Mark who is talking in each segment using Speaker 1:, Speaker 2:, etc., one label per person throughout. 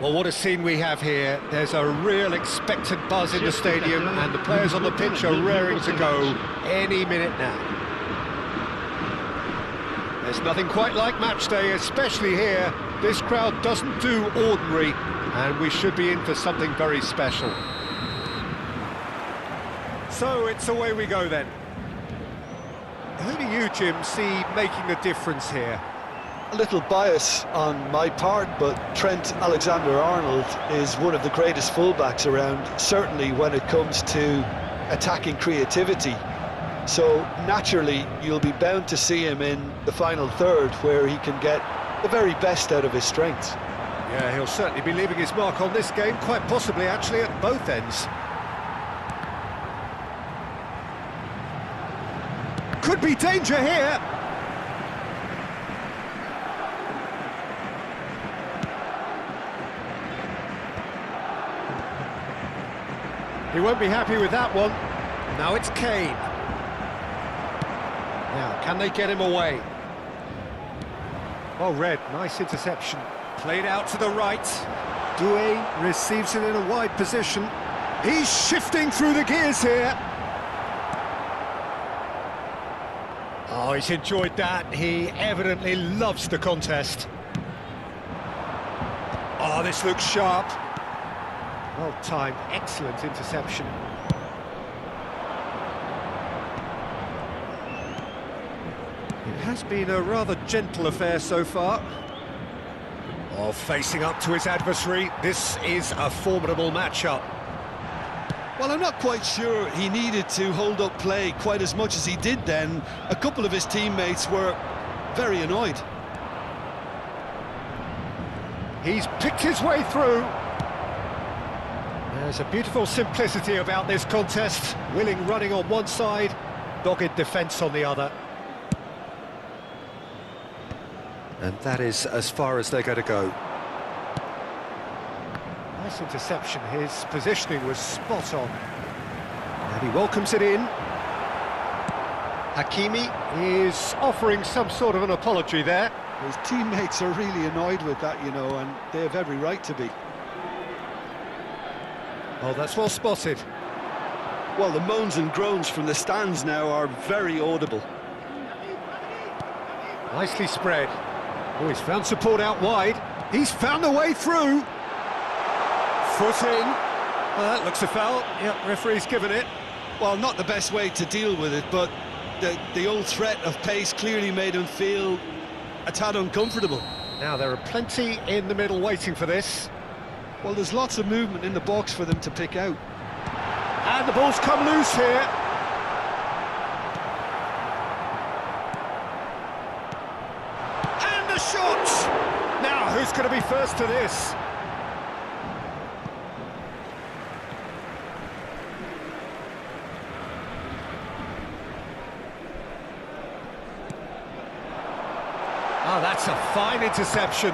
Speaker 1: Well, what a scene we have here. There's a real expectant buzz in the stadium, and the players on the pitch are raring to go any minute now. There's nothing quite like match day, especially here. This crowd doesn't do ordinary, and we should be in for something very special. So it's away we go then. Who do you, Jim, see making the difference here?
Speaker 2: A little bias on my part, but Trent Alexander-Arnold is one of the greatest fullbacks around, certainly when it comes to attacking creativity. So naturally, you'll be bound to see him in the final third, where he can get the very best out of his strengths.
Speaker 1: Yeah, he'll certainly be leaving his mark on this game, quite possibly actually at both ends. Could be danger here. He won't be happy with that one. Now it's Kane. Now, can they get him away? Oh, Red, nice interception. Played out to the right. Doué receives it in a wide position. He's shifting through the gears here. Oh, he's enjoyed that. He evidently loves the contest. Oh, this looks sharp. Well timed, excellent interception. It has been a rather gentle affair so far. Oh, facing up to his adversary, this is a formidable matchup.
Speaker 2: Well, I'm not quite sure he needed to hold up play quite as much as he did then. A couple of his teammates were very annoyed.
Speaker 1: He's picked his way through. There's a beautiful simplicity about this contest. Willing running on one side, dogged defence on the other. And that is as far as they're going to go. Nice interception. His positioning was spot on. And he welcomes it in. Hakimi is offering some sort of an apology there.
Speaker 2: His teammates are really annoyed with that, you know, and they have every right to be.
Speaker 1: Oh, that's well spotted.
Speaker 2: Well, the moans and groans from the stands now are very audible.
Speaker 1: Nicely spread. Oh, he's found support out wide. He's found a way through. Foot in. Well, that looks a foul. Yep, referee's given it.
Speaker 2: Well, not the best way to deal with it, but the old threat of pace clearly made him feel a tad uncomfortable.
Speaker 1: Now, there are plenty in the middle waiting for this.
Speaker 2: Well, there's lots of movement in the box for them to pick out.
Speaker 1: And the ball's come loose here. And the shot! Now, who's going to be first to this? Oh, that's a fine interception.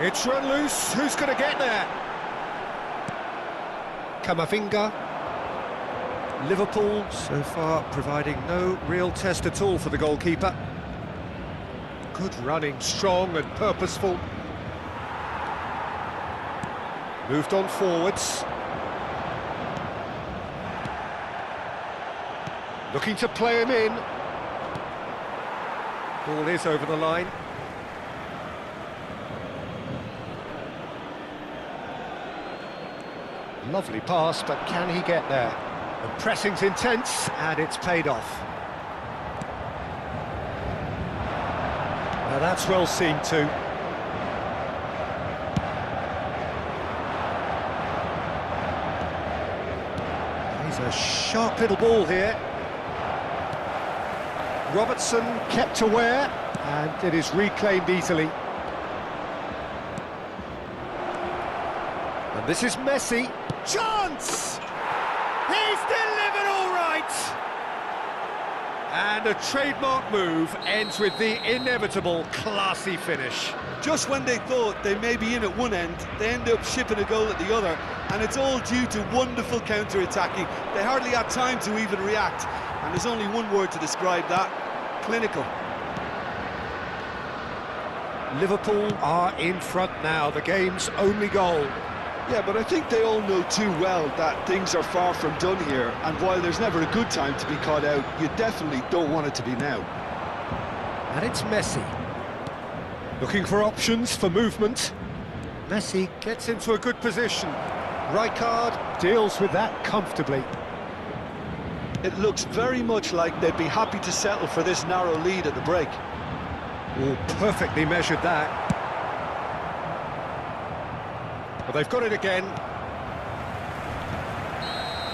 Speaker 1: It's run loose. Who's going to get there? Camavinga. Liverpool so far providing no real test at all for the goalkeeper. Good running, strong and purposeful. Moved on forwards. Looking to play him in. Ball is over the line. Lovely pass, but can he get there? The pressing's intense, and it's paid off. Now that's well seen too. He's a sharp little ball here. Robertson kept aware, and it is reclaimed easily. And this is Messi. Chance! He's delivered all right! And a trademark move ends with the inevitable classy finish.
Speaker 2: Just when they thought they may be in at one end, they end up shipping a goal at the other, and it's all due to wonderful counter-attacking. They hardly had time to even react, and there's only one word to describe that: clinical.
Speaker 1: Liverpool are in front now, the game's only goal.
Speaker 2: Yeah, but I think they all know too well that things are far from done here, and while there's never a good time to be caught out, you definitely don't want it to be now.
Speaker 1: And it's Messi. Looking for options for movement. Messi gets into a good position. Rijkaard deals with that comfortably.
Speaker 2: It looks very much like they'd be happy to settle for this narrow lead at the break.
Speaker 1: Oh, perfectly measured that. But they've got it again.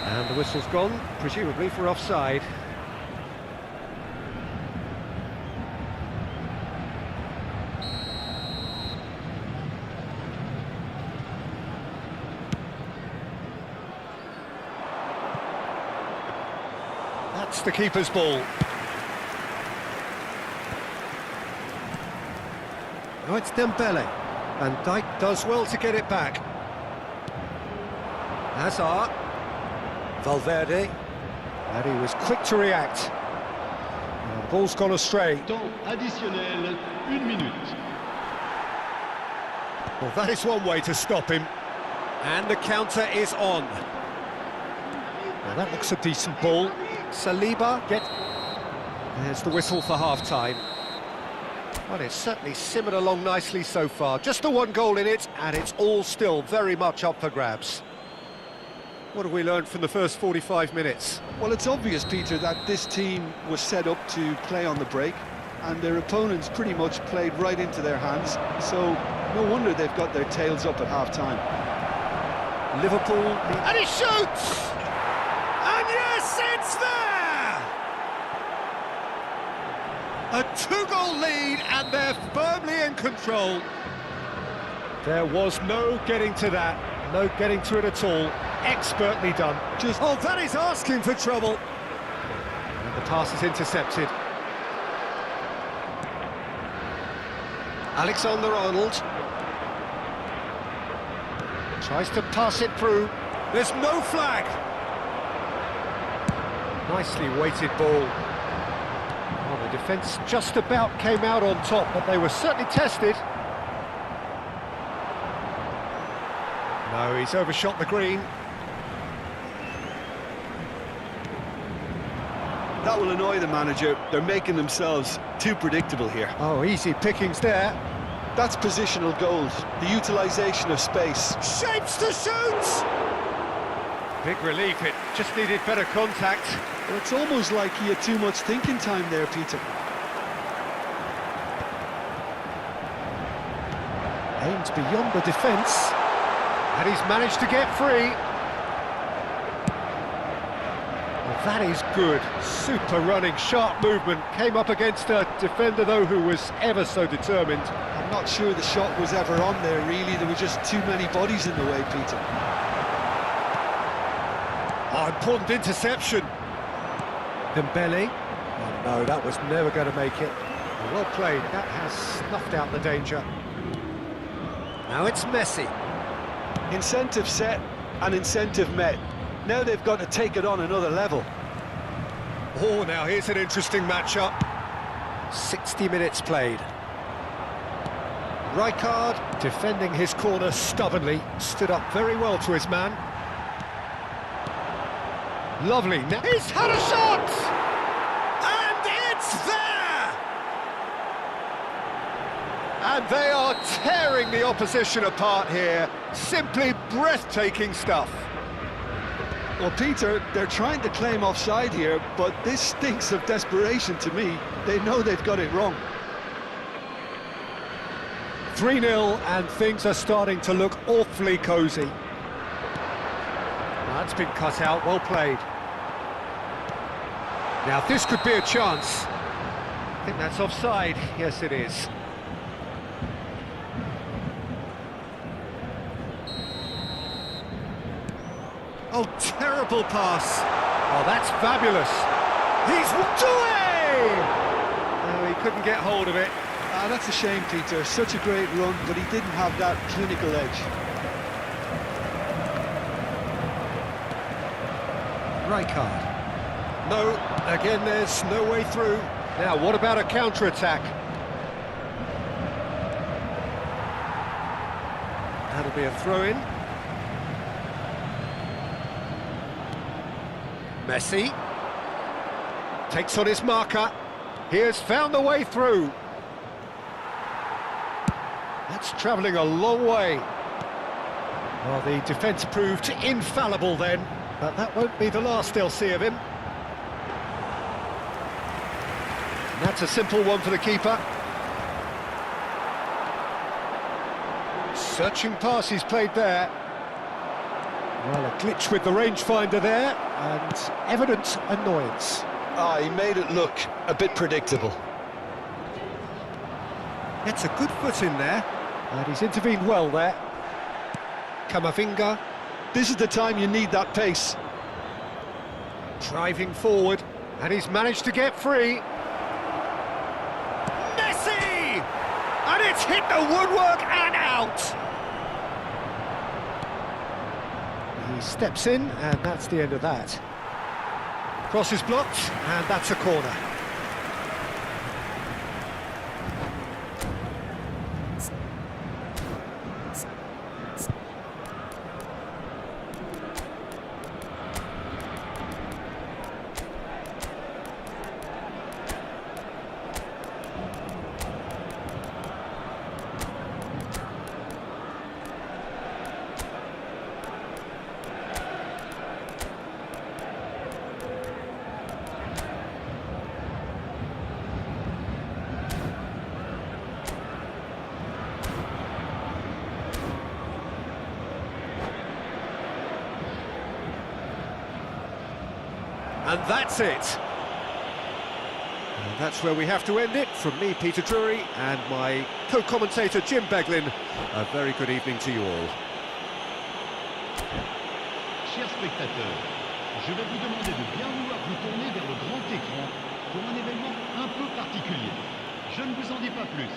Speaker 1: And the whistle's gone, presumably for offside. That's the keeper's ball. Oh, it's Dembele. And Dijk does well to get it back. Hazard. Valverde. And he was quick to react. And the ball's gone astray.
Speaker 3: Temps additionnel, 1 minute.
Speaker 1: Well, that is one way to stop him. And the counter is on. Well, that looks a decent ball. Saliba get... There's the whistle for half-time. Well, it's certainly simmered along nicely so far. Just the one goal in it, and it's all still very much up for grabs. What have we learned from the first 45 minutes?
Speaker 2: Well, it's obvious, Peter, that this team was set up to play on the break, and their opponents pretty much played right into their hands, so no wonder they've got their tails up at half-time.
Speaker 1: Liverpool... And he shoots! And yes, it's there! A 2-goal lead, and they're firmly in control. There was no getting to that, no getting to it at all. Expertly done. Oh, that is asking for trouble. And the pass is intercepted. Alexander-Arnold tries to pass it through. There's no flag. Nicely weighted ball. Well, the defence just about came out on top, but they were certainly tested. No, he's overshot the green.
Speaker 2: That will annoy the manager. They're making themselves too predictable here.
Speaker 1: Oh, easy pickings there.
Speaker 2: That's positional gold, the utilisation of space.
Speaker 1: Shapes to shoot! Big relief, it just needed better contact.
Speaker 2: Well, it's almost like he had too much thinking time there, Peter.
Speaker 1: Aimed beyond the defence. And he's managed to get free. Well, that is good. Super running, sharp movement. Came up against a defender, though, who was ever so determined.
Speaker 2: I'm not sure the shot was ever on there, really. There were just too many bodies in the way, Peter.
Speaker 1: Oh, important interception. Dembele. Oh, no, that was never going to make it. Well played. That has snuffed out the danger. Now it's Messi.
Speaker 2: Incentive set and incentive met. Now they've got to take it on another level.
Speaker 1: Oh, now here's an interesting matchup. 60 minutes played. Rijkaard, defending his corner stubbornly, stood up very well to his man. Lovely. Now he's had a shot! And it's there! And they are tearing the opposition apart here. Simply breathtaking stuff.
Speaker 2: Well, Peter, they're trying to claim offside here, but this stinks of desperation to me. They know they've got it wrong.
Speaker 1: 3-0, and things are starting to look awfully cosy. That's been cut out, well played. Now this could be a chance. I think that's offside. Yes, it is. Oh, terrible pass. Oh, that's fabulous. He's away! Oh, he couldn't get hold of it.
Speaker 2: That's a shame, Peter. Such a great run, but he didn't have that clinical edge.
Speaker 1: Rijkaard. No, again, there's no way through. Now, what about a counter-attack? be a throw-in. Messi takes on his marker. He has found the way through. That's travelling a long way. Well, the defence proved infallible then, but that won't be the last they'll see of him. And that's a simple one for the keeper. Searching pass he's played there. Well, a glitch with the rangefinder there, and evident annoyance.
Speaker 2: Ah, he made it look a bit predictable.
Speaker 1: Gets a good foot in there, and he's intervened well there. Camavinga,
Speaker 2: This is the time you need that pace.
Speaker 1: driving forward, and he's managed to get free. Messi! And it's hit the woodwork and out! He steps in, and that's the end of that. Cross is blocked, and that's a corner. And that's it. And that's where we have to end it. From me, Peter Drury, and my co-commentator, Jim Beglin. A very good evening to you all.
Speaker 3: Chers spectateurs, je vais vous demander de bien vouloir vous tourner vers le grand écran pour un événement un peu particulier. Je ne vous en dis pas plus.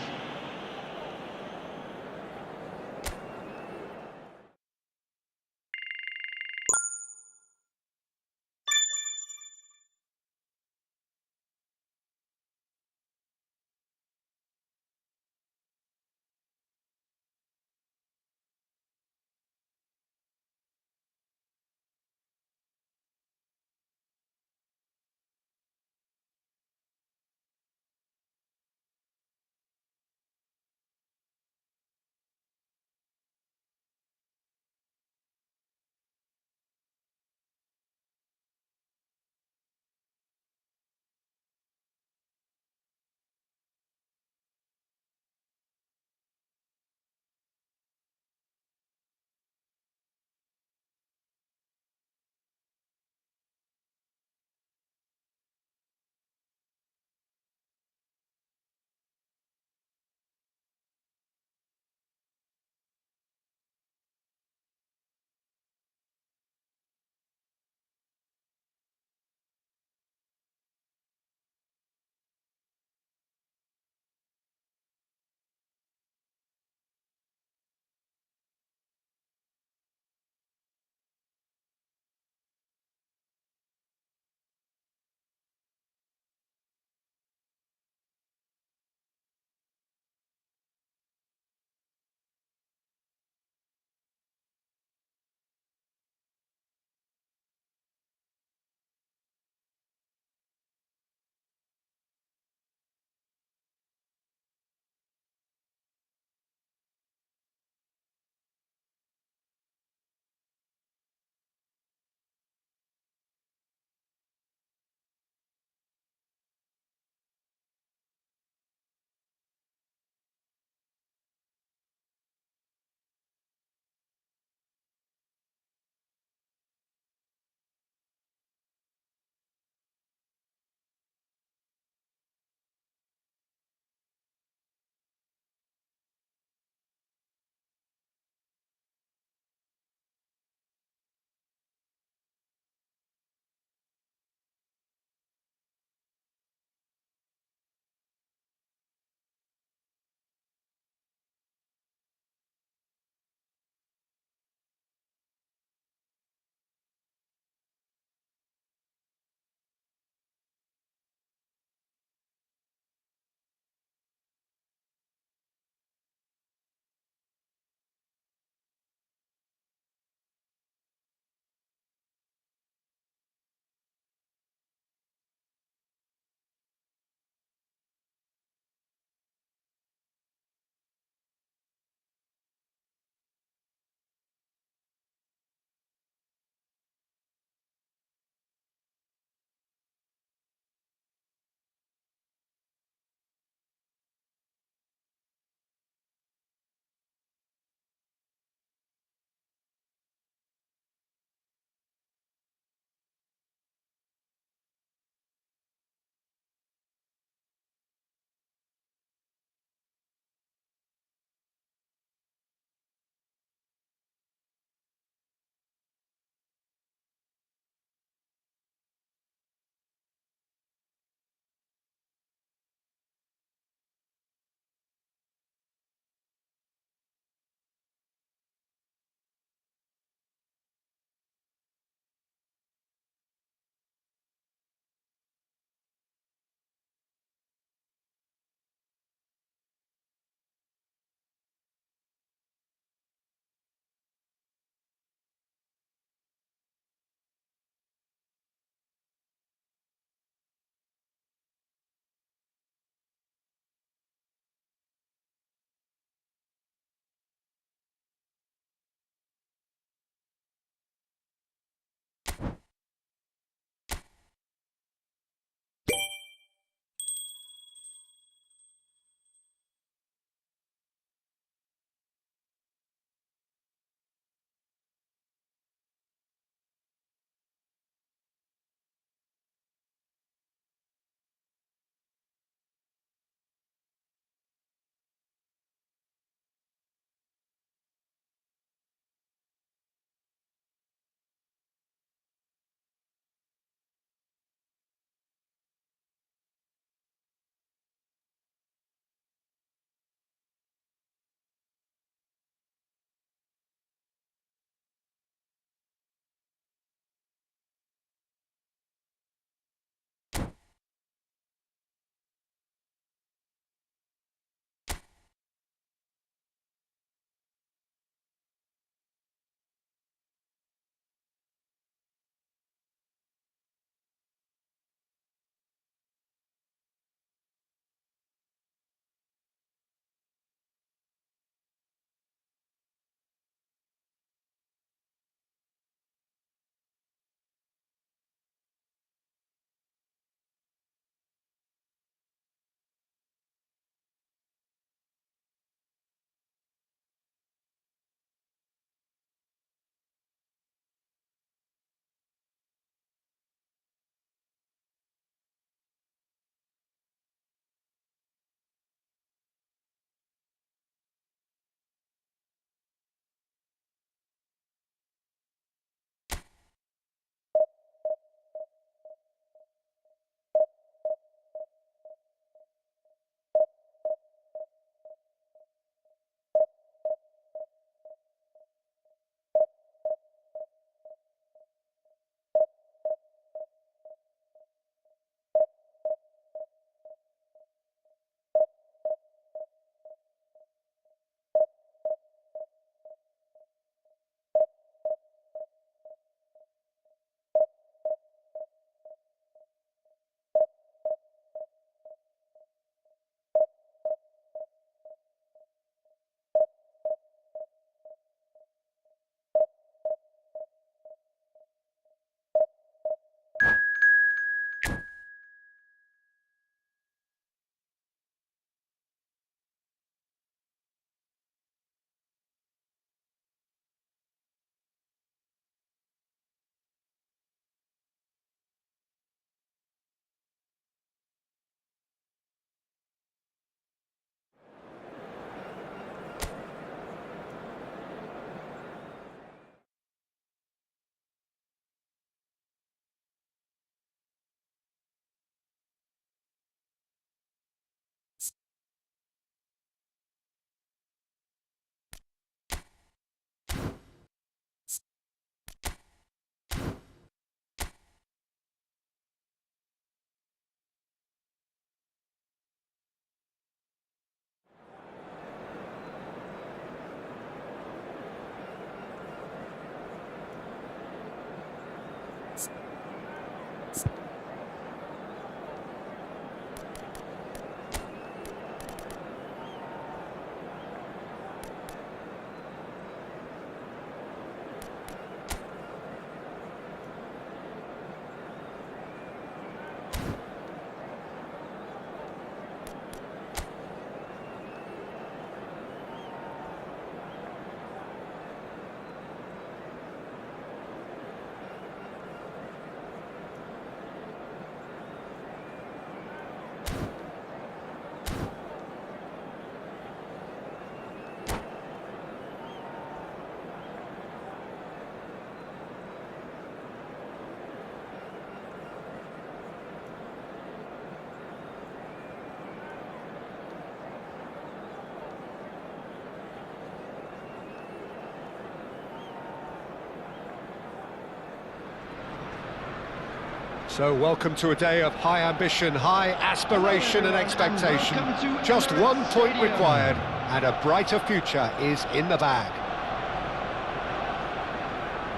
Speaker 1: So welcome to a day of high ambition, high aspiration and expectation. Just 1 point required and a brighter future is in the bag.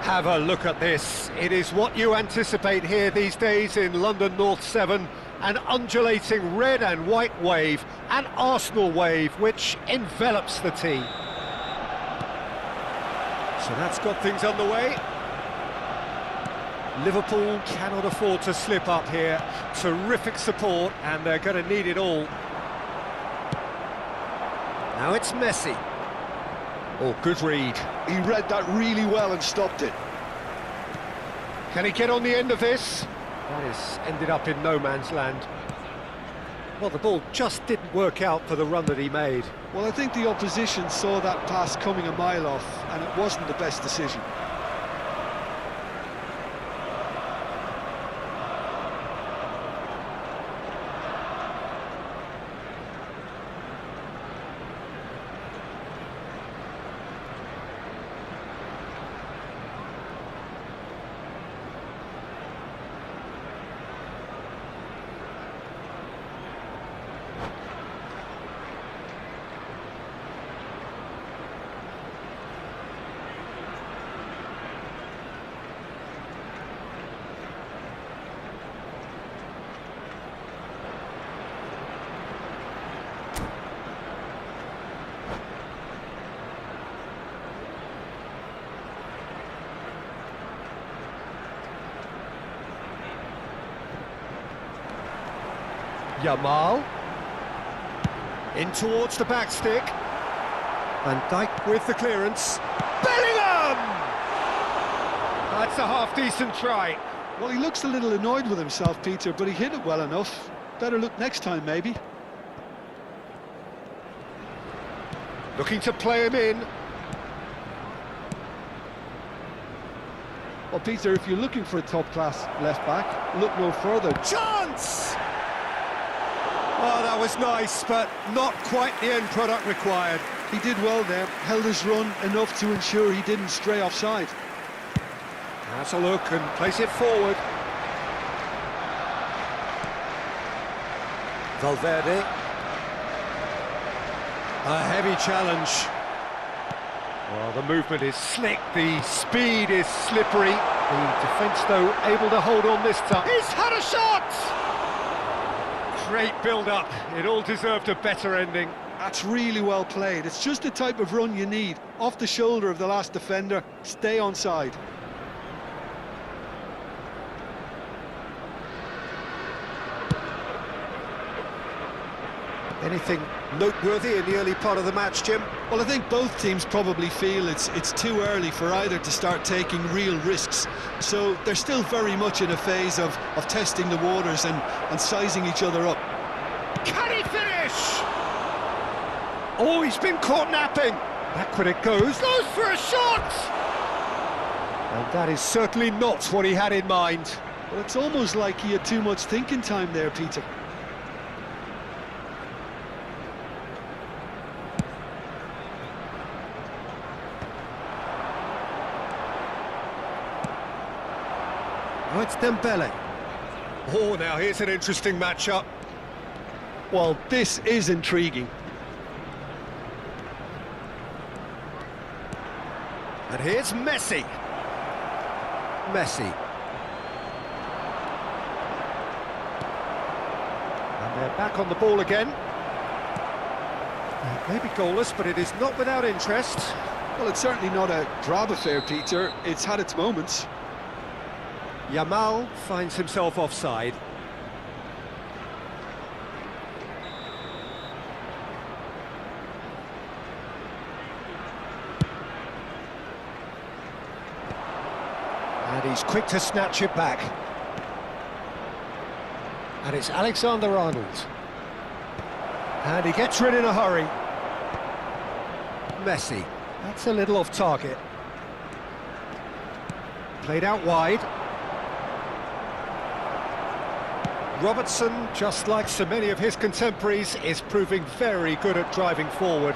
Speaker 1: Have a look at this. It is what you anticipate here these days in London North 7. An undulating red and white wave, an Arsenal wave which envelops the team. So that's got things underway. Liverpool cannot afford to slip up here. Terrific support, and they're going to need it all. Now it's Messi. Oh, good read.
Speaker 2: He read that really well and stopped it.
Speaker 1: Can he get on the end of this? That has ended up in no man's land. Well, the ball just didn't work out for the run that he made.
Speaker 2: Well, I think the opposition saw that pass coming a mile off, and it wasn't the best decision.
Speaker 1: Yamal. In towards the back stick. Van Dijk with the clearance. Bellingham! That's a half-decent try.
Speaker 2: Well, he looks a little annoyed with himself, Peter, but he hit it well enough. Better look next time, maybe.
Speaker 1: Looking to play him in.
Speaker 2: Well, Peter, if you're looking for a top-class left-back, look no further.
Speaker 1: Chance! Oh, that was nice, but not quite the end product required.
Speaker 2: He did well there, held his run enough to ensure he didn't stray offside.
Speaker 1: That's a look and place it forward. Valverde. A heavy challenge. Well, the movement is slick, the speed is slippery. The defence, though, able to hold on this time. He's had a shot! Great build-up. It all deserved a better ending.
Speaker 2: That's really well played. It's just the type of run you need. Off the shoulder of the last defender, stay onside.
Speaker 1: Anything noteworthy in the early part of the match, Jim?
Speaker 2: Well, I think both teams probably feel it's too early for either to start taking real risks. So they're still very much in a phase of testing the waters and sizing each other up.
Speaker 1: Can he finish? Oh, he's been caught napping. Backward it goes for a shot! And that is certainly not what he had in mind.
Speaker 2: Well, it's almost like he had too much thinking time there, Peter.
Speaker 1: Oh, it's Dembele. Oh, now here's an interesting matchup.
Speaker 2: Well, this is intriguing.
Speaker 1: And here's Messi. Messi. They're back on the ball again. Maybe goalless, but it is not without interest.
Speaker 2: Well, it's certainly not a drab affair, Peter. It's had its moments.
Speaker 1: Yamal finds himself offside. And he's quick to snatch it back. And it's Alexander-Arnold. And he gets rid in a hurry. Messi. That's a little off target. Played out wide. Robertson, just like so many of his contemporaries, is proving very good at driving forward.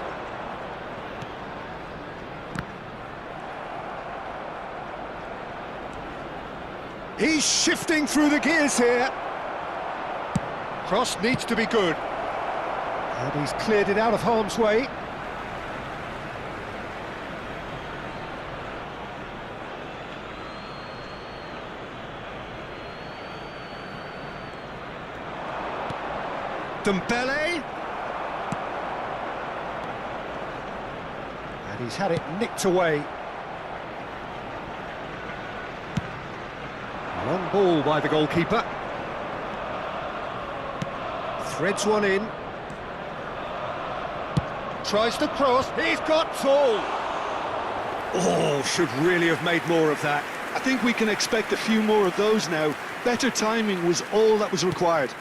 Speaker 1: He's shifting through the gears here. Cross needs to be good. And he's cleared it out of harm's way. Dembele. And he's had it nicked away. Long ball by the goalkeeper. Threads one in. Tries to cross. He's got tall. Oh, should really have made more of that.
Speaker 2: I think we can expect a few more of those now. Better timing was all that was required.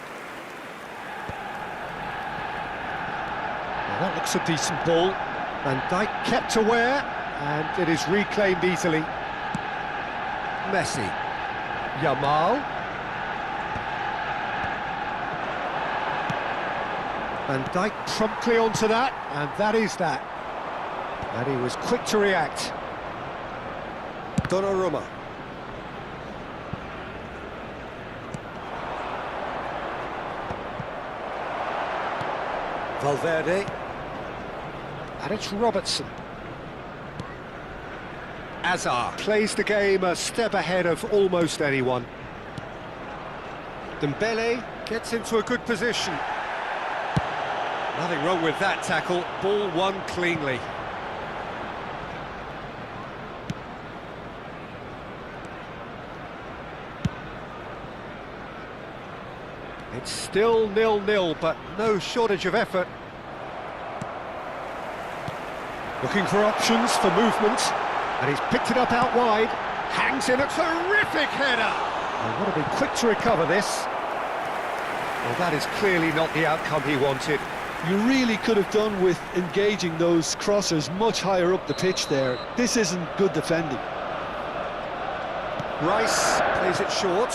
Speaker 1: Well, that looks a decent ball. Van Dijk kept aware, and it is reclaimed easily. Messi. Yamal. Van Dijk promptly onto that, and that is that. And he was quick to react. Donnarumma. Valverde. And it's Robertson. Hazard plays the game a step ahead of almost anyone. Dembele gets into a good position. Nothing wrong with that tackle. Ball won cleanly. It's still 0-0, but no shortage of effort. Looking for options for movement, and he's picked it up out wide. Hangs in a terrific header. And got to be quick to recover this. Well, that is clearly not the outcome he wanted.
Speaker 2: You really could have done with engaging those crossers much higher up the pitch there. This isn't good defending.
Speaker 1: Rice plays it short.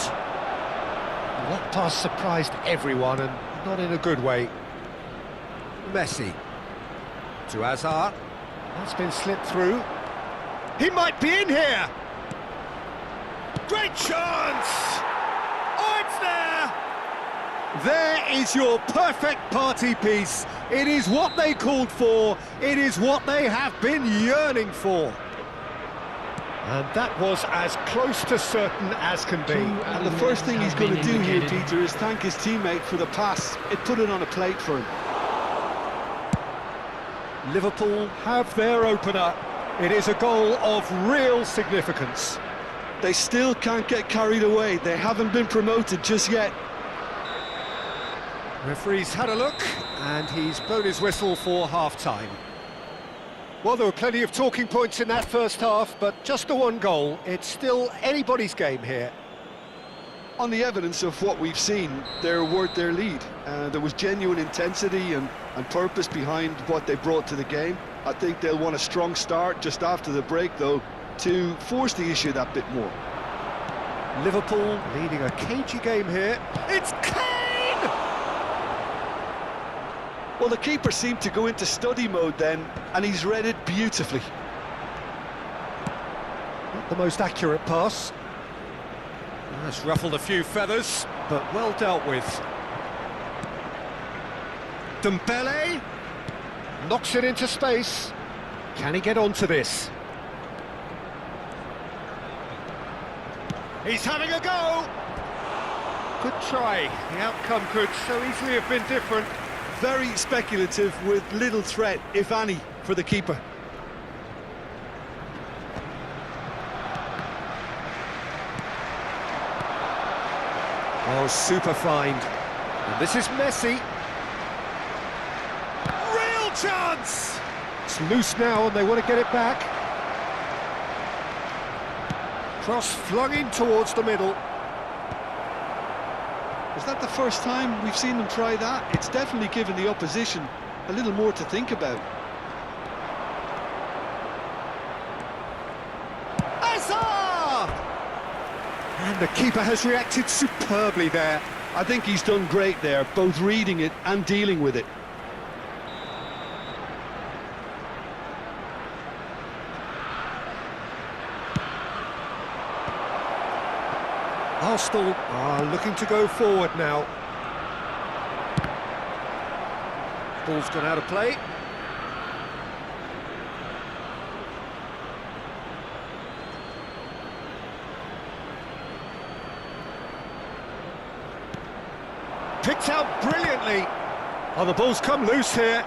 Speaker 1: That pass surprised everyone, and not in a good way. Messi. To Hazard. That's been slipped through. He might be in here! Great chance! Oh, it's there! There is your perfect party piece. It is what they called for. It is what they have been yearning for. And that was as close to certain as can be.
Speaker 2: And the first thing he's going to do here, Peter, is thank his teammate for the pass. It put it on a plate for him.
Speaker 1: Liverpool have their opener. It is a goal of real significance.
Speaker 2: They still can't get carried away. They haven't been promoted just yet.
Speaker 1: Referee's had a look, and he's blown his whistle for half-time. Well, there were plenty of talking points in that first half, but just the one goal. It's still anybody's game here.
Speaker 2: On the evidence of what we've seen, they're worth their lead. There was genuine intensity and purpose behind what they brought to the game. I think they'll want a strong start just after the break, though, to force the issue that bit more.
Speaker 1: Liverpool leading a cagey game here. It's Kane!
Speaker 2: Well, the keeper seemed to go into study mode then, and he's read it beautifully.
Speaker 1: Not the most accurate pass. That's ruffled a few feathers, but well dealt with. Dembele knocks it into space. Can he get onto this? He's having a go! Good try. The outcome could so easily have been different.
Speaker 2: Very speculative with little threat, if any, for the keeper.
Speaker 1: Oh, super find. And this is Messi. Real chance! It's loose now and they want to get it back. Cross flung in towards the middle.
Speaker 2: Is that the first time we've seen them try that? It's definitely given the opposition a little more to think about.
Speaker 1: And the keeper has reacted superbly there.
Speaker 2: I think he's done great there, both reading it and dealing with it.
Speaker 1: Arsenal are looking to go forward now. Ball's gone out of play. Picked out brilliantly. Oh, the ball's come loose here.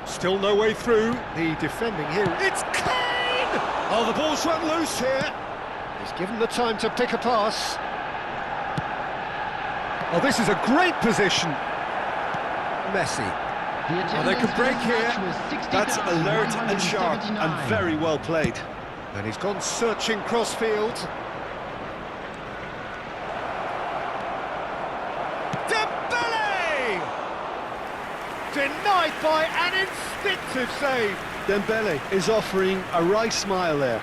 Speaker 1: Still no way through. The defending here. It's Kane! Oh, the ball's run loose here. He's given the time to pick a pass. Oh, this is a great position. Messi. Oh, they can break here.
Speaker 2: That's alert and sharp and very well played.
Speaker 1: And he's gone searching cross-field. Denied by an instinctive save.
Speaker 2: Dembele is offering a wry smile there.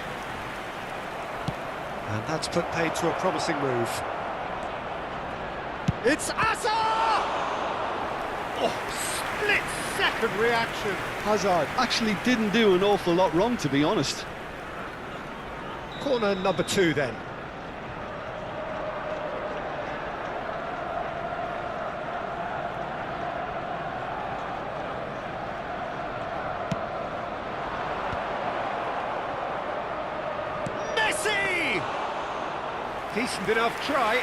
Speaker 1: And that's put paid to a promising move. It's Asa! Oh, split-second reaction.
Speaker 2: Hazard actually didn't do an awful lot wrong, to be honest.
Speaker 1: Corner number 2 then. Decent enough try.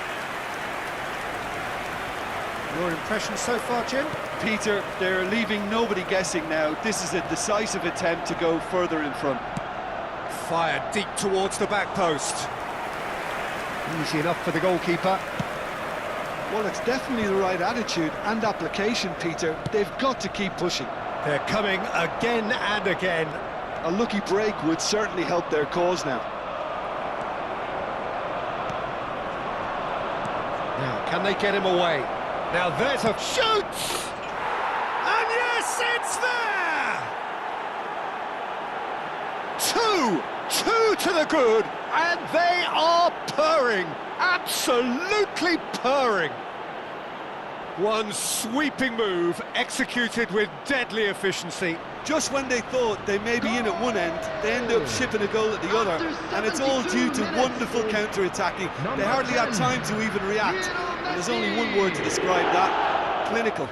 Speaker 1: Your impression so far, Jim?
Speaker 2: Peter, they're leaving nobody guessing now. This is a decisive attempt to go further in front.
Speaker 1: Fired deep towards the back post. Easy enough for the goalkeeper.
Speaker 2: Well, it's definitely the right attitude and application, Peter. They've got to keep pushing.
Speaker 1: They're coming again and again.
Speaker 2: A lucky break would certainly help their cause now.
Speaker 1: Now, can they get him away? Now there's a shoot! And yes, it's there! Two to the good, and they are purring, absolutely purring. One sweeping move, executed with deadly efficiency.
Speaker 2: Just when they thought they may be in at one end, they end up shipping a goal at the other, and it's all due to wonderful counter-attacking. They hardly had time to even react, and there's only one word to describe that: clinical.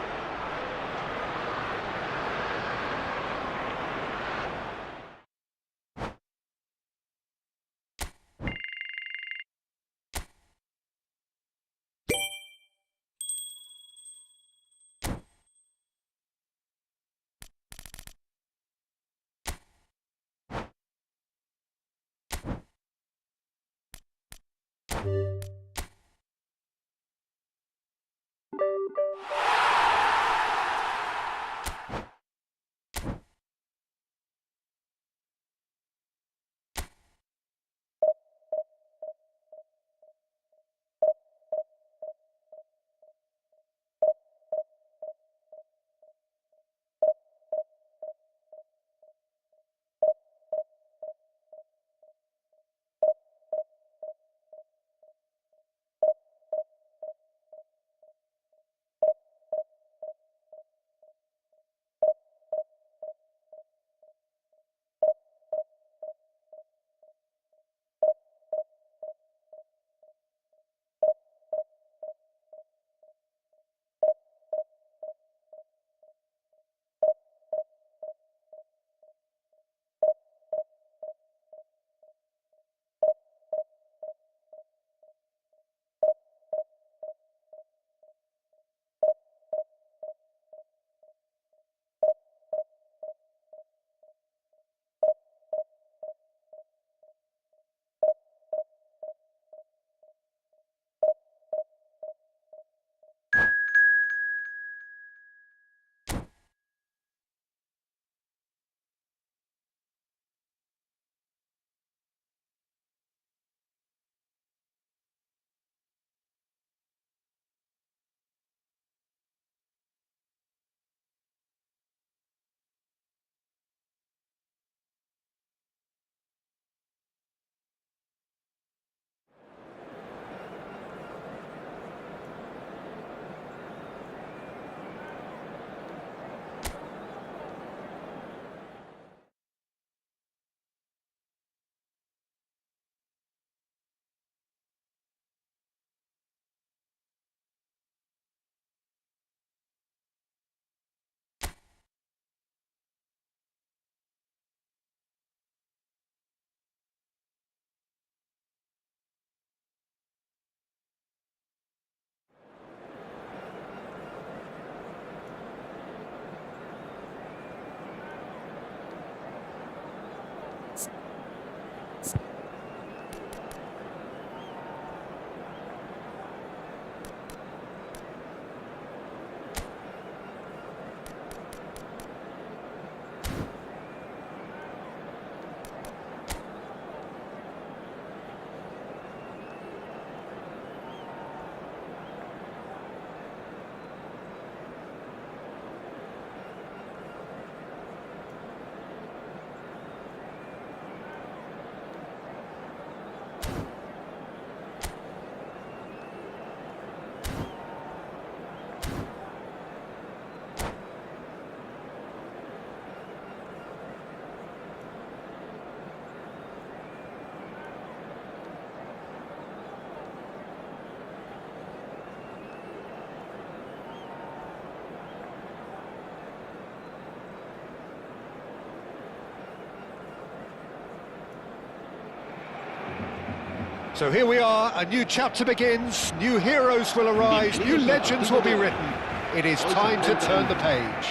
Speaker 1: So here we are, a new chapter begins, new heroes will arise, new legends will be written. It is time to turn the page.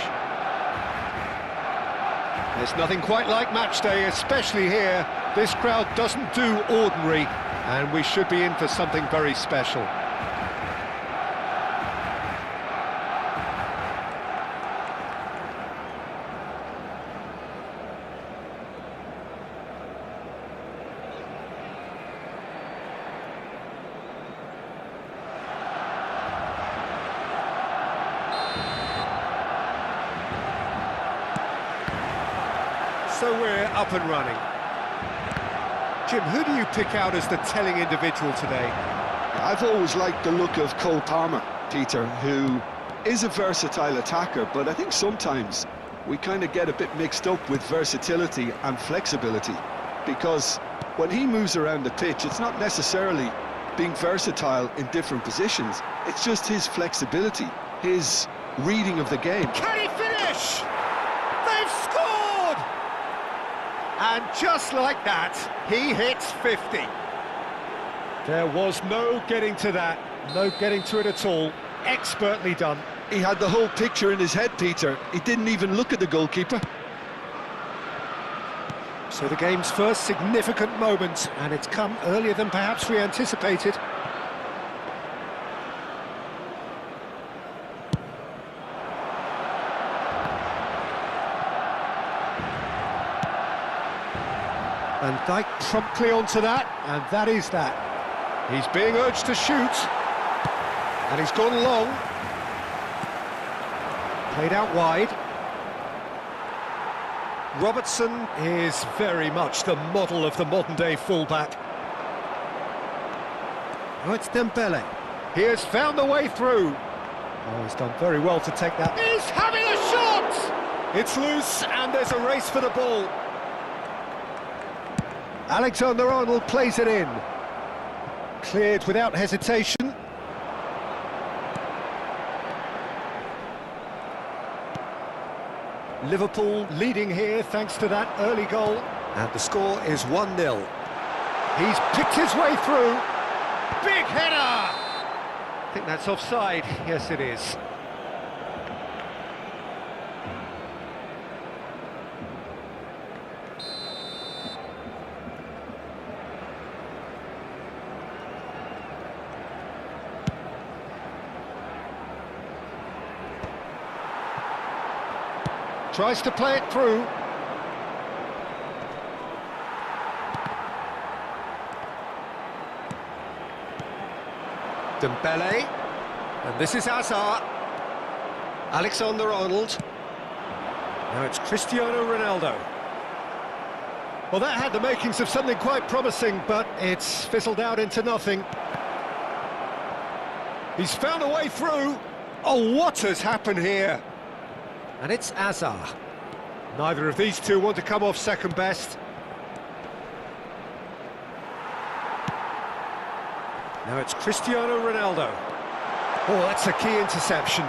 Speaker 1: There's nothing quite like match day, especially here. This crowd doesn't do ordinary, and we should be in for something very special. So we're up and running. Jim, who do you pick out as the telling individual today?
Speaker 2: I've always liked the look of Cole Palmer, Peter, who is a versatile attacker, but I think sometimes we kind of get a bit mixed up with versatility and flexibility, because when he moves around the pitch, it's not necessarily being versatile in different positions, it's just his flexibility, his reading of the game.
Speaker 1: Can he finish? They've scored! And just like that, he hits 50. There was no getting to that, no getting to it at all. Expertly done.
Speaker 2: He had the whole picture in his head, Peter. He didn't even look at the goalkeeper.
Speaker 1: So the game's first significant moment, and it's come earlier than perhaps we anticipated. Van Dijk promptly onto that, and that is that. He's being urged to shoot, and he's gone long. Played out wide. Robertson is very much the model of the modern-day fullback. Oh, it's Dembele. He has found the way through. Oh, he's done very well to take that. He's having a shot! It's loose, and there's a race for the ball. Alexander-Arnold plays it in. Cleared without hesitation. Liverpool leading here thanks to that early goal. And the score is 1-0. He's picked his way through. Big header! I think that's offside. Yes, it is. Tries to play it through. Dembele. And this is Hazard. Alexander-Arnold. Now it's Cristiano Ronaldo. Well, that had the makings of something quite promising, but it's fizzled out into nothing. He's found a way through. Oh, what has happened here? And it's Hazard. Neither of these two want to come off second best. Now it's Cristiano Ronaldo. Oh, that's a key interception.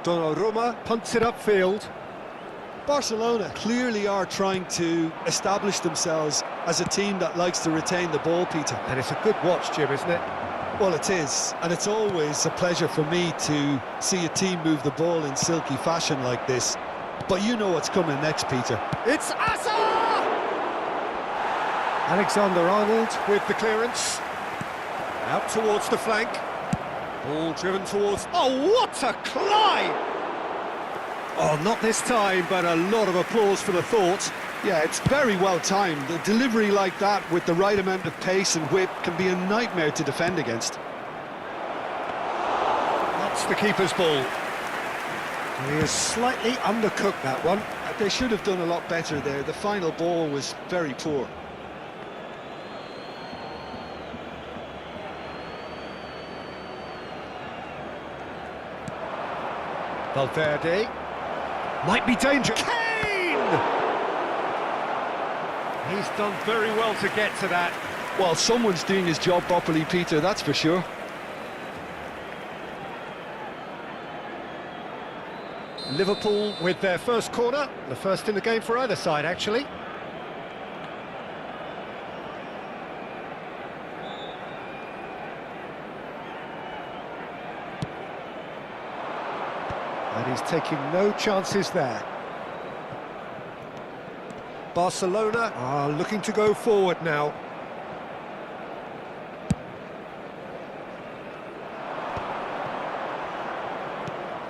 Speaker 1: Donnarumma punts it upfield.
Speaker 2: Barcelona clearly are trying to establish themselves as a team that likes to retain the ball, Peter.
Speaker 1: And it's a good watch, Jim, isn't it?
Speaker 2: Well, it is, and it's always a pleasure for me to see a team move the ball in silky fashion like this. But you know what's coming next, Peter.
Speaker 1: It's Hazard! Alexander-Arnold with the clearance. Out towards the flank. Ball driven towards... Oh, what a climb! Oh, not this time, but a lot of applause for the thought.
Speaker 2: Yeah, it's very well timed. A delivery like that with the right amount of pace and whip can be a nightmare to defend against.
Speaker 1: That's the keeper's ball. He is slightly undercooked, that one.
Speaker 2: They should have done a lot better there. The final ball was very poor.
Speaker 1: Valverde. Might be danger. Kane! He's done very well to get to that.
Speaker 2: Well, someone's doing his job properly, Peter, that's for sure.
Speaker 1: Liverpool with their first corner, the first in the game for either side, actually. he's taking no chances there. Barcelona are looking to go forward now.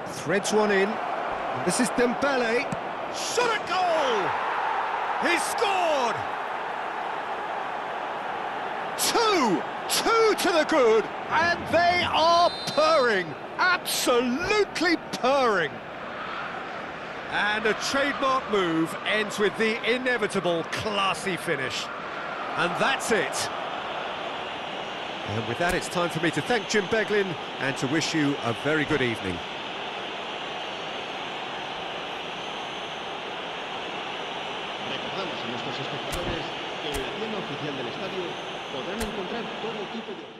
Speaker 1: Threads one in, and this is Dembele. Shot at goal! He's scored! Two to the good, and they are purring, absolutely purring. And a trademark move ends with the inevitable classy finish. And that's it. And with that, it's time for me to thank Jim Beglin and to wish you a very good evening.
Speaker 3: Recordamos a nuestros espectadores que en la tienda oficial del estadio podrán encontrar todo tipo de...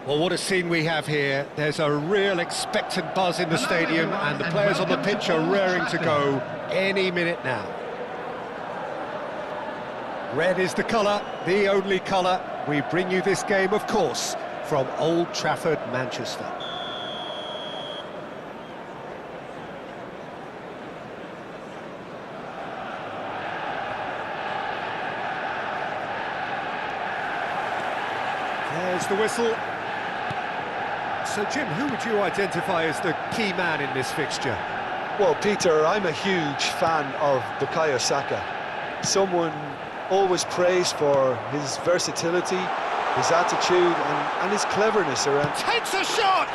Speaker 1: Well, what a scene we have here. There's a real expectant buzz in the stadium, and the players on the pitch are raring to go any minute now. Red is the colour, the only colour. We bring you this game, of course, from Old Trafford, Manchester. There's the whistle. So, Jim, who would you identify as the key man in this fixture?
Speaker 2: Well, Peter, I'm a huge fan of Bukayo Saka. Someone always praised for his versatility, his attitude and his cleverness around.
Speaker 1: Takes a shot!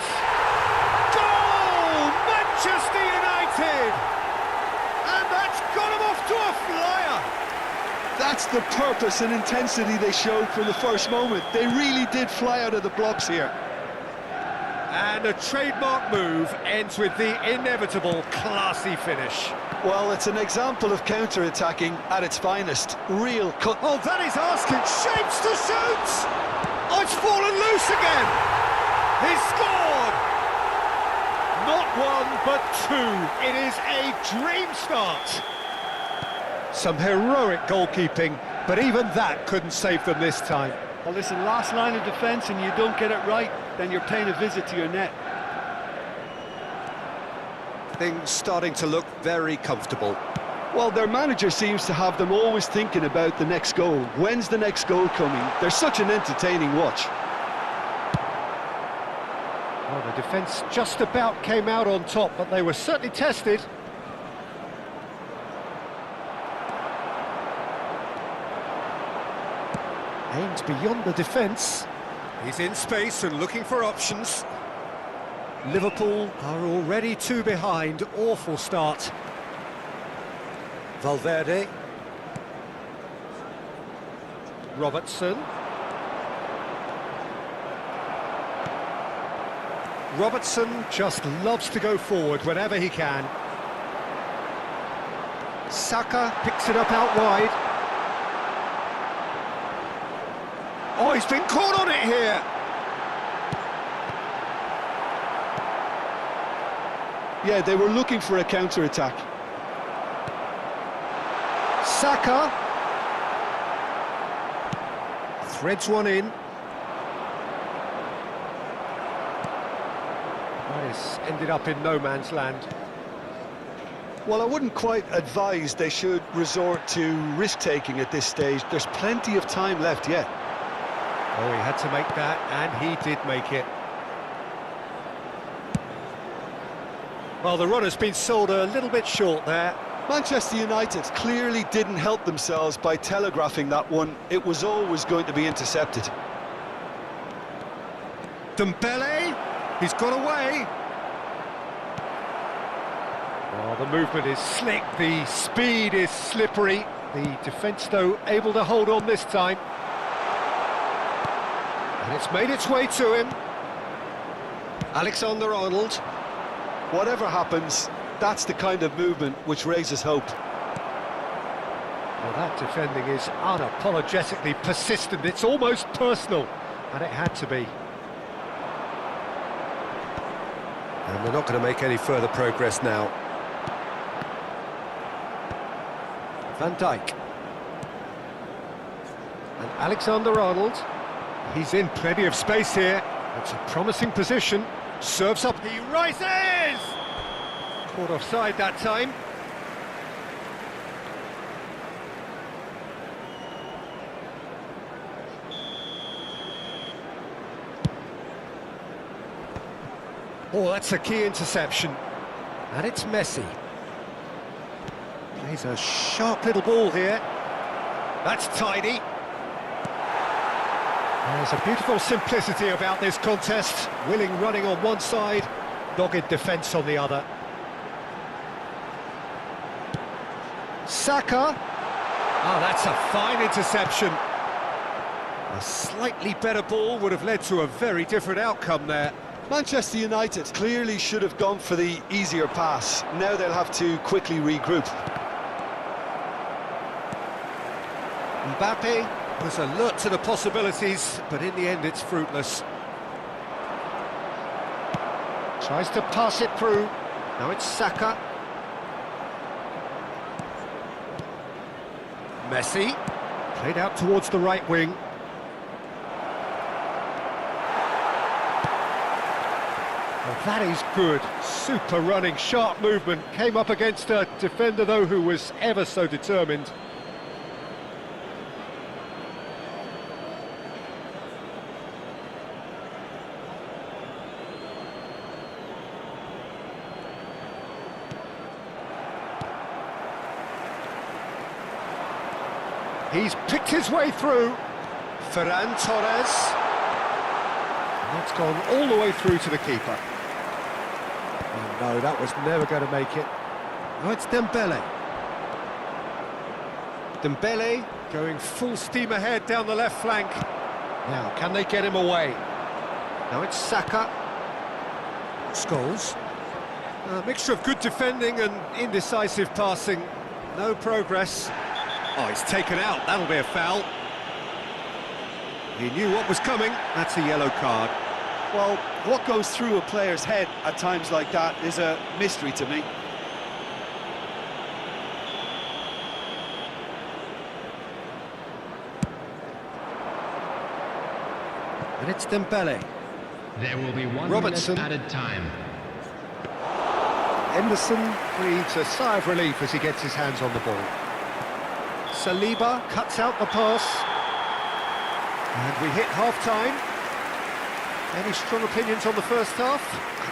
Speaker 1: Goal! Manchester United! And that's got him off to a flyer!
Speaker 2: That's the purpose and intensity they showed from the first moment. They really did fly out of the blocks here.
Speaker 1: And a trademark move ends with the inevitable classy finish.
Speaker 2: Well, it's an example of counter-attacking at its finest. Real cut.
Speaker 1: Oh, that is asking. Shapes to shoot! Oh, it's fallen loose again! He's scored! Not one, but two. It is a dream start. Some heroic goalkeeping, but even that couldn't save them this time.
Speaker 4: Well, listen, last line of defence and you don't get it right, then you're paying a visit to your net.
Speaker 1: Things starting to look very comfortable.
Speaker 2: Well, their manager seems to have them always thinking about the next goal. When's the next goal coming? They're such an entertaining watch.
Speaker 1: Well, the defence just about came out on top, but they were certainly tested. Aimed beyond the defence. He's in space and looking for options. Liverpool are already two behind. Awful start. Valverde. Robertson. Robertson just loves to go forward whenever he can. Saka picks it up out wide. Oh, he's been caught on it here.
Speaker 2: Yeah, they were looking for a counter-attack.
Speaker 1: Saka threads one in. That has ended up in no man's land.
Speaker 2: Well, I wouldn't quite advise they should resort to risk-taking at this stage. There's plenty of time left yet.
Speaker 1: Oh, he had to make that, and he did make it. Well, the run has been sold a little bit short there.
Speaker 2: Manchester United clearly didn't help themselves by telegraphing that one. It was always going to be intercepted.
Speaker 1: Dembele, he's got away. Oh, the movement is slick, the speed is slippery. The defence, though, able to hold on this time. And it's made its way to him. Alexander-Arnold.
Speaker 2: Whatever happens, that's the kind of movement which raises hope.
Speaker 1: Well, that defending is unapologetically persistent. It's almost personal, and it had to be. And they're not going to make any further progress now. Van Dijk. And Alexander-Arnold. He's in plenty of space here. It's a promising position. Serves up, he rises! Caught offside that time. Oh, that's a key interception. And it's Messi. Plays a sharp little ball here. That's tidy. There's a beautiful simplicity about this contest. Willing running on one side, dogged defence on the other. Saka. Oh, that's a fine interception. A slightly better ball would have led to a very different outcome there.
Speaker 2: Manchester United clearly should have gone for the easier pass. Now they'll have to quickly regroup.
Speaker 1: Mbappe was alert to the possibilities, but in the end it's fruitless. Tries to pass it through. Now it's Saka. Messi. Played out towards the right wing. Well, that is good. Super running, sharp movement. Came up against a defender, though, who was ever so determined. He's picked his way through. Ferran Torres. And that's gone all the way through to the keeper. Oh, no, that was never going to make it. Now it's Dembele. Dembele going full steam ahead down the left flank. Now, can they get him away? Now it's Saka. Scholes. A mixture of good defending and indecisive passing. No progress. Oh, he's taken out. That'll be a foul. He knew what was coming. That's a yellow card.
Speaker 2: Well, what goes through a player's head at times like that is a mystery to me.
Speaker 1: And it's Dembele.
Speaker 3: There will be 1
Speaker 1: Robertson.
Speaker 3: minute added time.
Speaker 1: Henderson breathes a sigh of relief as he gets his hands on the ball. Saliba cuts out the pass. And we hit half-time. Any strong opinions on the first half?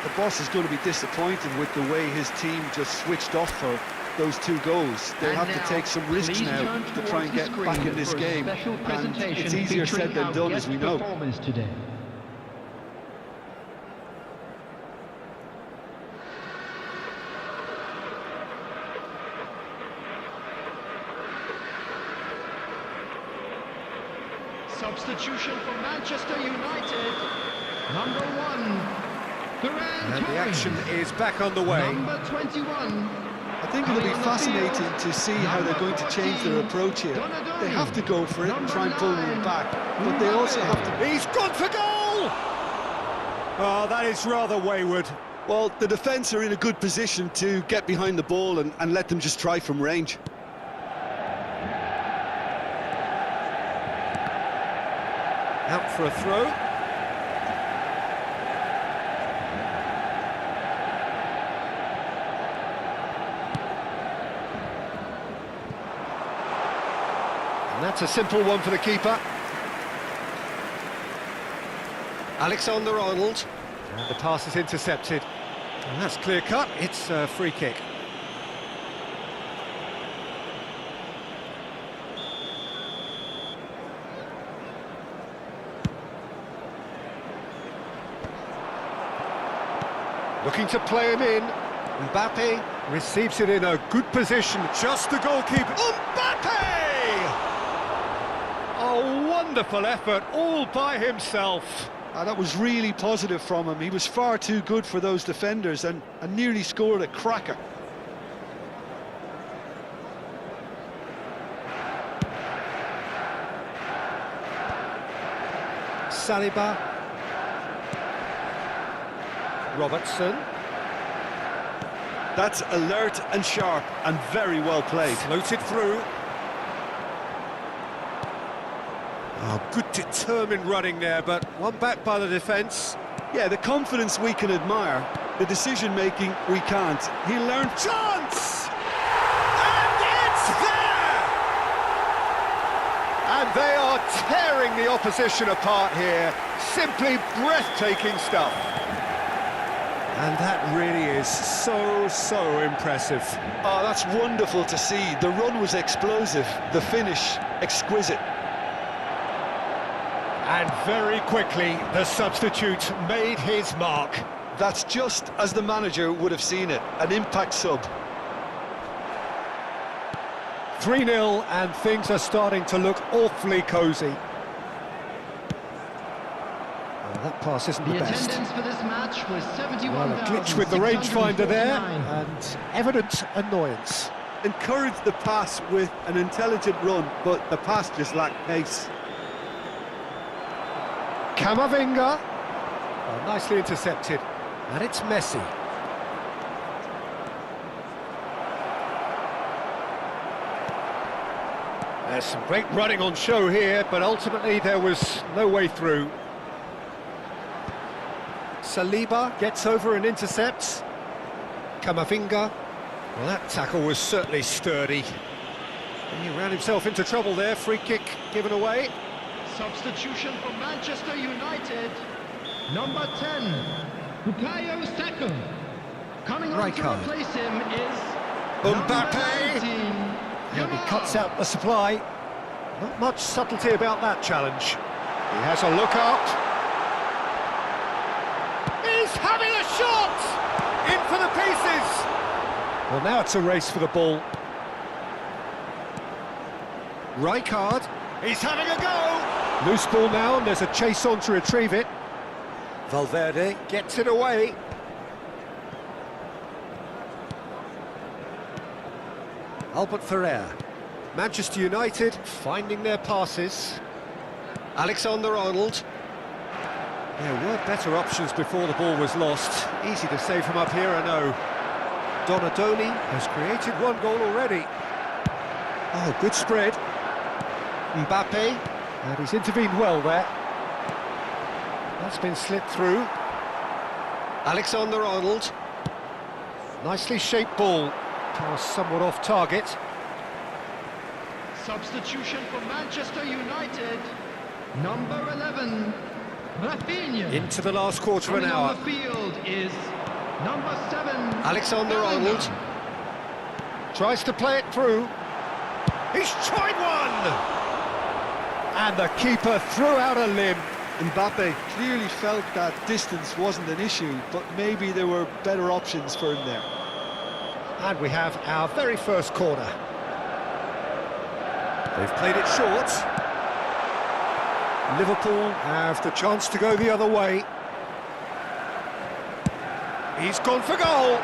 Speaker 2: The boss is going to be disappointed with the way his team just switched off for those 2 goals. They'll have to take some risks now to try and get back in this game. And it's easier said than done, as we know.
Speaker 3: Today. Substitution for Manchester United. Number 1, Ferran
Speaker 1: And the action is back on the way.
Speaker 3: Number 21.
Speaker 2: I think it'll be fascinating to see how they're going to change their approach here. They have to go for it and try and pull one back, but they also have to...
Speaker 1: He's gone for goal! Oh, that is rather wayward.
Speaker 2: Well, the defence are in a good position to get behind the ball and let them just try from range.
Speaker 1: Out for a throw. And that's a simple one for the keeper. Alexander-Arnold. And the pass is intercepted. And that's clear cut. It's a free kick. Looking to play him in. Mbappe receives it in a good position. Just the goalkeeper. Mbappe! A wonderful effort, all by himself.
Speaker 2: That was really positive from him. He was far too good for those defenders and nearly scored a cracker.
Speaker 1: Saliba. Robertson.
Speaker 2: That's alert and sharp and very well played.
Speaker 1: Floated through. Oh, good determined running there, but one back by the defence.
Speaker 2: Yeah, the confidence we can admire, the decision-making we can't. He learned...
Speaker 1: Chance! And it's there! And they are tearing the opposition apart here. Simply breathtaking stuff. And that really is so impressive.
Speaker 2: Oh, that's wonderful to see. The run was explosive, the finish exquisite.
Speaker 1: And very quickly, the substitute made his mark.
Speaker 2: That's just as the manager would have seen it, an impact sub.
Speaker 1: 3-0, and things are starting to look awfully cosy. Oh, that pass isn't the best.
Speaker 3: Attendance for this match was 71,669.
Speaker 1: Well, a glitch with the rangefinder there, and evident annoyance.
Speaker 2: Encouraged the pass with an intelligent run, but the pass just lacked pace.
Speaker 1: Camavinga. Oh, nicely intercepted. And it's Messi. There's some great running on show here, but ultimately there was no way through. Saliba gets over and intercepts. Camavinga. Well, that tackle was certainly sturdy. And he ran himself into trouble there. Free kick given away.
Speaker 3: Substitution for Manchester United. Number 10, Bukayo Saka. Coming on to replace him is
Speaker 1: Mbappe. And he cuts out the supply. Not much subtlety about that challenge. He has a look up. He's having a shot! In for the pieces! Well, now it's a race for the ball. Rijkaard, he's having a go! Loose ball now, and there's a chase on to retrieve it. Valverde gets it away. Albert Ferrer. Manchester United finding their passes. Alexander-Arnold. There were better options before the ball was lost. Easy to say from up here, I know. Donadoni has created one goal already. Oh, good spread. Mbappe, and he's intervened well there. That's been slipped through. Alexander-Arnold. Nicely shaped ball. Pass somewhat off target.
Speaker 3: Substitution for Manchester United. Number 11, Rafinha.
Speaker 1: Into the last quarter of an hour.
Speaker 3: On the field is number 7,
Speaker 1: Alexander-Arnold tries to play it through. He's tried one! And the keeper threw out a limb.
Speaker 2: Mbappe clearly felt that distance wasn't an issue, but maybe there were better options for him there.
Speaker 1: And we have our very first corner. They've played it short. Liverpool have the chance to go the other way. He's gone for goal.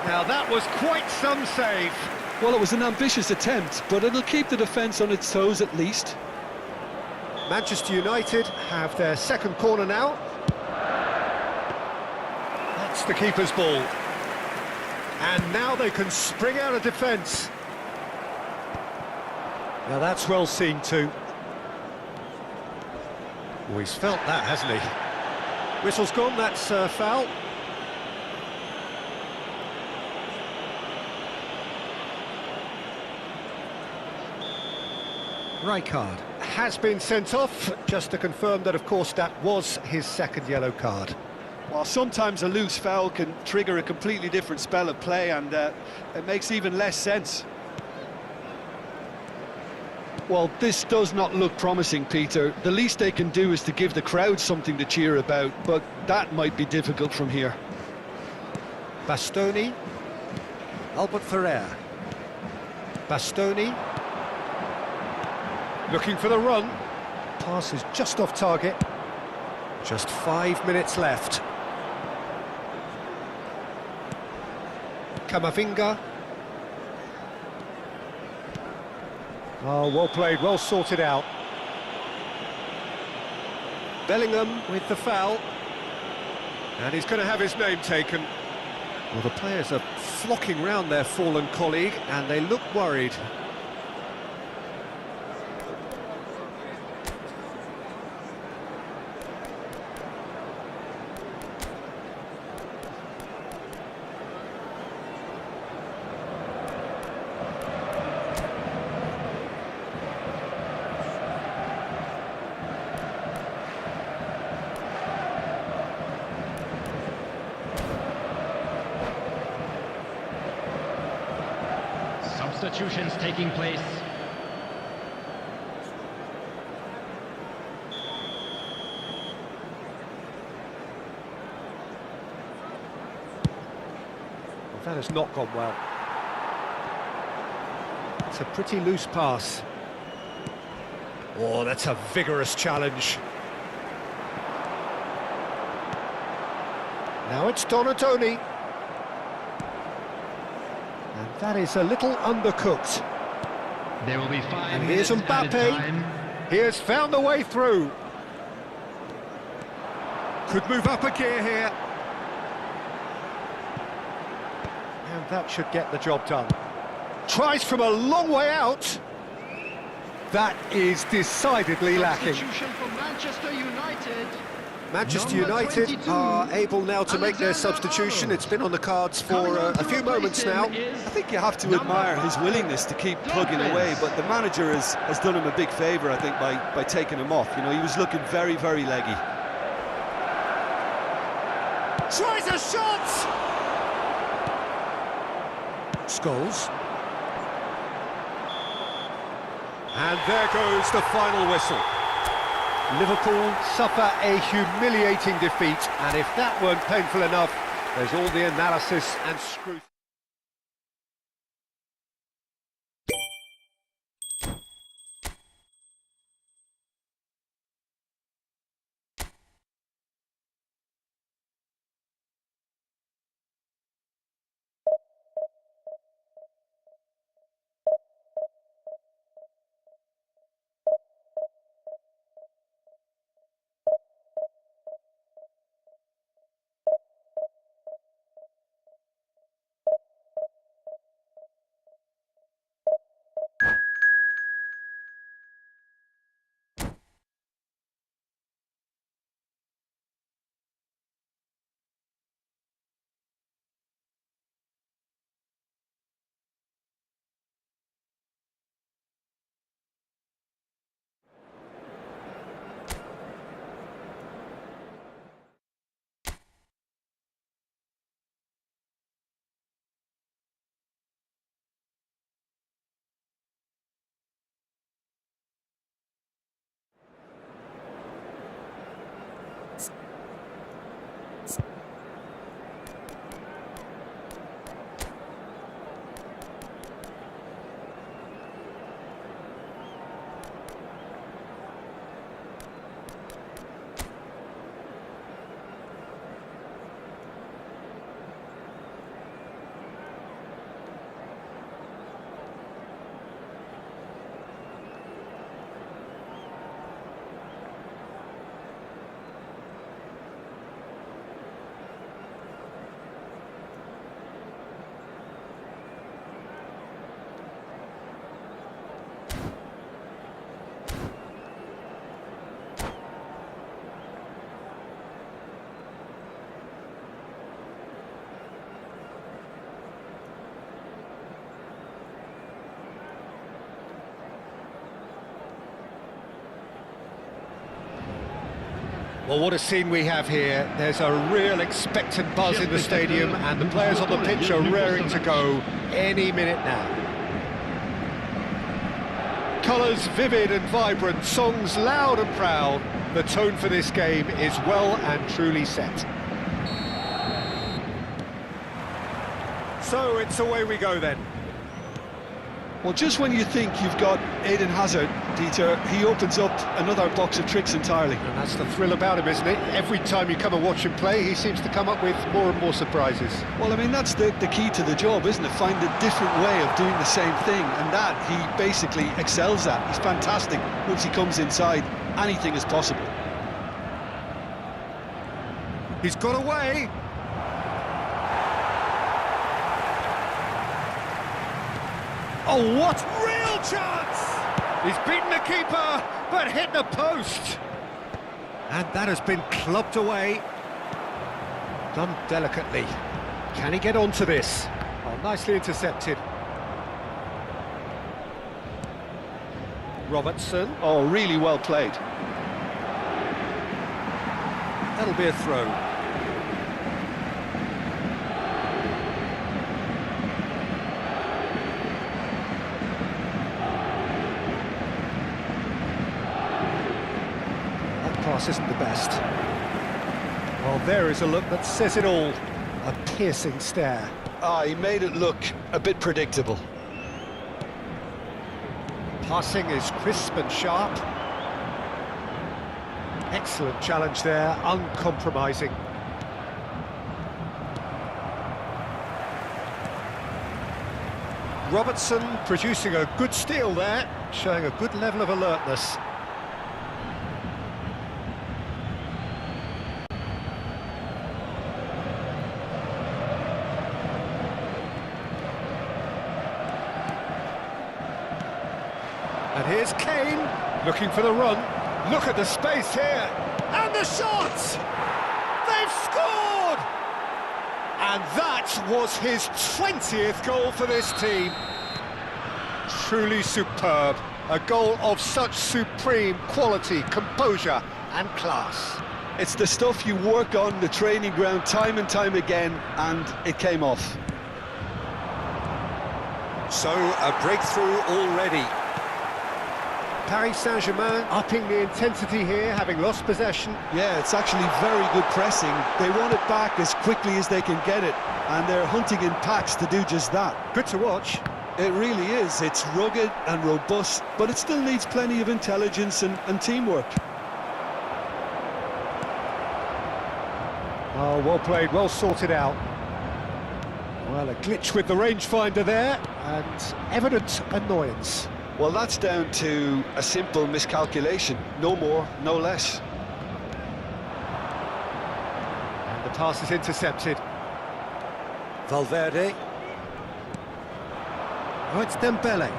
Speaker 1: Now that was quite some save.
Speaker 2: Well, it was an ambitious attempt, but it'll keep the defence on its toes at least.
Speaker 1: Manchester United have their second corner now. That's the keeper's ball. And now they can spring out of defence. Now that's well seen too. Oh, he's felt that, hasn't he? Whistle's gone, that's foul. Rijkaard has been sent off, just to confirm that, of course, that was his second yellow card.
Speaker 2: Well, sometimes a loose foul can trigger a completely different spell of play, and it makes even less sense. Well, this does not look promising, Peter. The least they can do is to give the crowd something to cheer about, but that might be difficult from here.
Speaker 1: Bastoni. Albert Ferrer. Bastoni. Looking for the run. Pass is just off target. Just 5 minutes left. Camavinga. Oh, well played, well sorted out. Bellingham with the foul. And he's going to have his name taken. Well, the players are flocking round their fallen colleague, and they look worried.
Speaker 3: Substitutions taking place.
Speaker 1: Well, that has not gone well. It's a pretty loose pass. Oh, that's a vigorous challenge. Now it's Donadoni. And that is a little undercooked.
Speaker 3: There will be 5
Speaker 1: And
Speaker 3: minutes
Speaker 1: here's
Speaker 3: added
Speaker 1: Mbappe.
Speaker 3: time.
Speaker 1: He has found a way through. Could move up a gear here. And that should get the job done. Tries from a long way out. That is decidedly lacking.
Speaker 3: Substitution for Manchester United.
Speaker 1: Manchester
Speaker 3: Number
Speaker 1: United
Speaker 3: 22,
Speaker 1: are able now to make their substitution.
Speaker 3: Alexander-Arnold.
Speaker 1: It's been on the cards for
Speaker 3: Coming on
Speaker 1: a
Speaker 3: to
Speaker 1: few
Speaker 3: replace
Speaker 1: moments
Speaker 3: him
Speaker 1: now.
Speaker 3: is
Speaker 2: I think you have to
Speaker 3: number
Speaker 2: admire his
Speaker 3: 5,
Speaker 2: willingness to keep plugging away, but the manager has done him a big favour, I think, by taking him off. You know, he was looking very, very leggy.
Speaker 1: Tries a shot! Scholes. And there goes the final whistle. Liverpool suffer a humiliating defeat, and if that weren't painful enough, there's all the analysis and scrutiny. Well, what a scene we have here. There's a real expectant buzz in the stadium, and the players on the pitch are raring to go any minute now. Colours vivid and vibrant, songs loud and proud. The tone for this game is well and truly set. So it's away we go then.
Speaker 2: Well, just when you think you've got Eden Hazard, Dieter, he opens up another box of tricks entirely.
Speaker 1: And that's the thrill about him, isn't it? Every time you come and watch him play, he seems to come up with more and more surprises.
Speaker 2: Well, I mean, that's the key to the job, isn't it? Find a different way of doing the same thing, and that he basically excels at. He's fantastic. Once he comes inside, anything is possible.
Speaker 1: He's got away. Oh, what real chance! He's beaten the keeper, but hit the post. And that has been clubbed away. Done delicately. Can he get onto this? Oh, nicely intercepted. Robertson.
Speaker 2: Oh, really well played.
Speaker 1: That'll be a throw. Isn't the best. Well, there is a look that says it all. A piercing stare.
Speaker 2: Ah, he made it look a bit predictable.
Speaker 1: Passing is crisp and sharp. Excellent challenge there, uncompromising. Robertson producing a good steal there, showing a good level of alertness. And here's Kane, looking for the run. Look at the space here. And the shots! They've scored! And that was his 20th goal for this team. Truly superb. A goal of such supreme quality, composure and class.
Speaker 2: It's the stuff you work on the training ground time and time again, and it came off.
Speaker 1: So, a breakthrough already. Paris Saint-Germain upping the intensity here, having lost possession.
Speaker 2: Yeah, it's actually very good pressing. They want it back as quickly as they can get it, and they're hunting in packs to do just that.
Speaker 1: Good to watch.
Speaker 2: It really is. It's rugged and robust, but it still needs plenty of intelligence and teamwork.
Speaker 1: Oh, well played, well sorted out. Well, a glitch with the rangefinder there, and evident annoyance.
Speaker 2: Well, that's down to a simple miscalculation. No more, no less.
Speaker 1: And the pass is intercepted. Valverde. Oh, it's Dembele.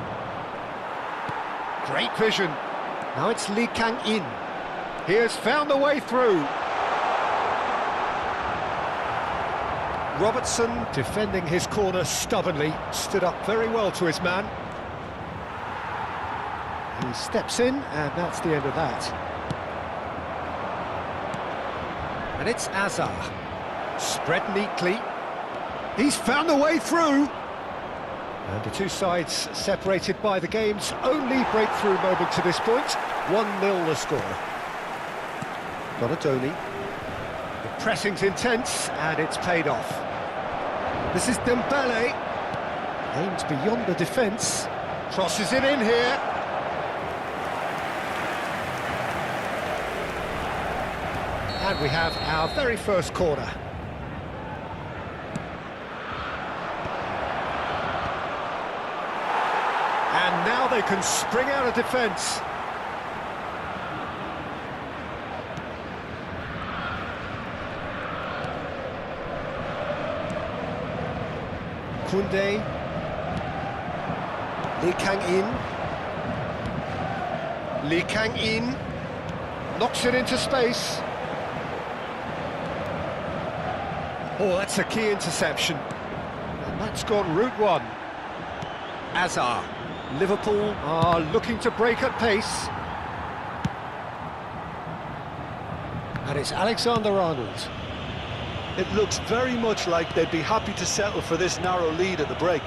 Speaker 1: Great vision. Now it's Lee Kang-in. He has found a way through. Robertson, defending his corner stubbornly, stood up very well to his man. He steps in, and that's the end of that. And it's Azar. Spread neatly. He's found a way through. And the two sides separated by the game's only breakthrough moment to this point. 1-0 the score. Donadoni. The pressing's intense, and it's paid off. This is Dembele. Aims beyond the defence. Crosses it in here. And we have our very first corner. And now they can spring out of defence. Koundé. Lee Kang-in. Lee Kang-in. Knocks it into space. Oh, that's a key interception. And that's gone route one. Azar. Liverpool are looking to break at pace. And it's Alexander-Arnold.
Speaker 2: It looks very much like they'd be happy to settle for this narrow lead at the break.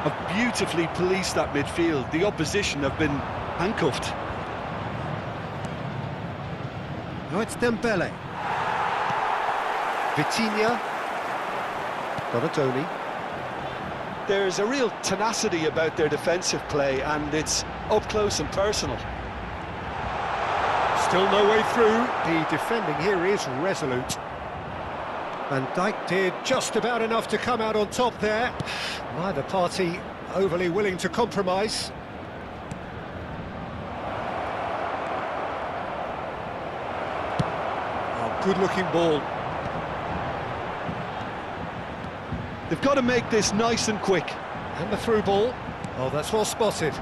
Speaker 2: Have beautifully policed that midfield. The opposition have been handcuffed.
Speaker 1: Now it's Dembele. Vitinha. Donadoni.
Speaker 2: There's a real tenacity about their defensive play, and it's up close and personal.
Speaker 1: Still no way through. The defending here is resolute. Van Dijk did just about enough to come out on top there. Neither party overly willing to compromise. Oh, good-looking ball.
Speaker 2: They've got to make this nice and quick.
Speaker 1: And the through ball. Oh, that's well spotted.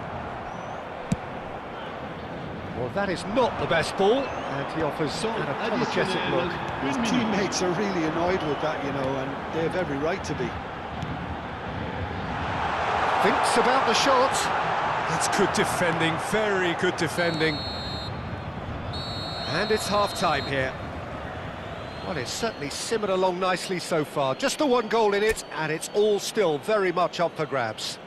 Speaker 1: Well, that is not the best ball, and he offers an apologetic look.
Speaker 2: His teammates are really annoyed with that, you know, and they have every right to be.
Speaker 1: Thinks about the shot. That's good defending, very good defending. And it's half-time here. Well, it's certainly simmered along nicely so far. Just the one goal in it, and it's all still very much up for grabs.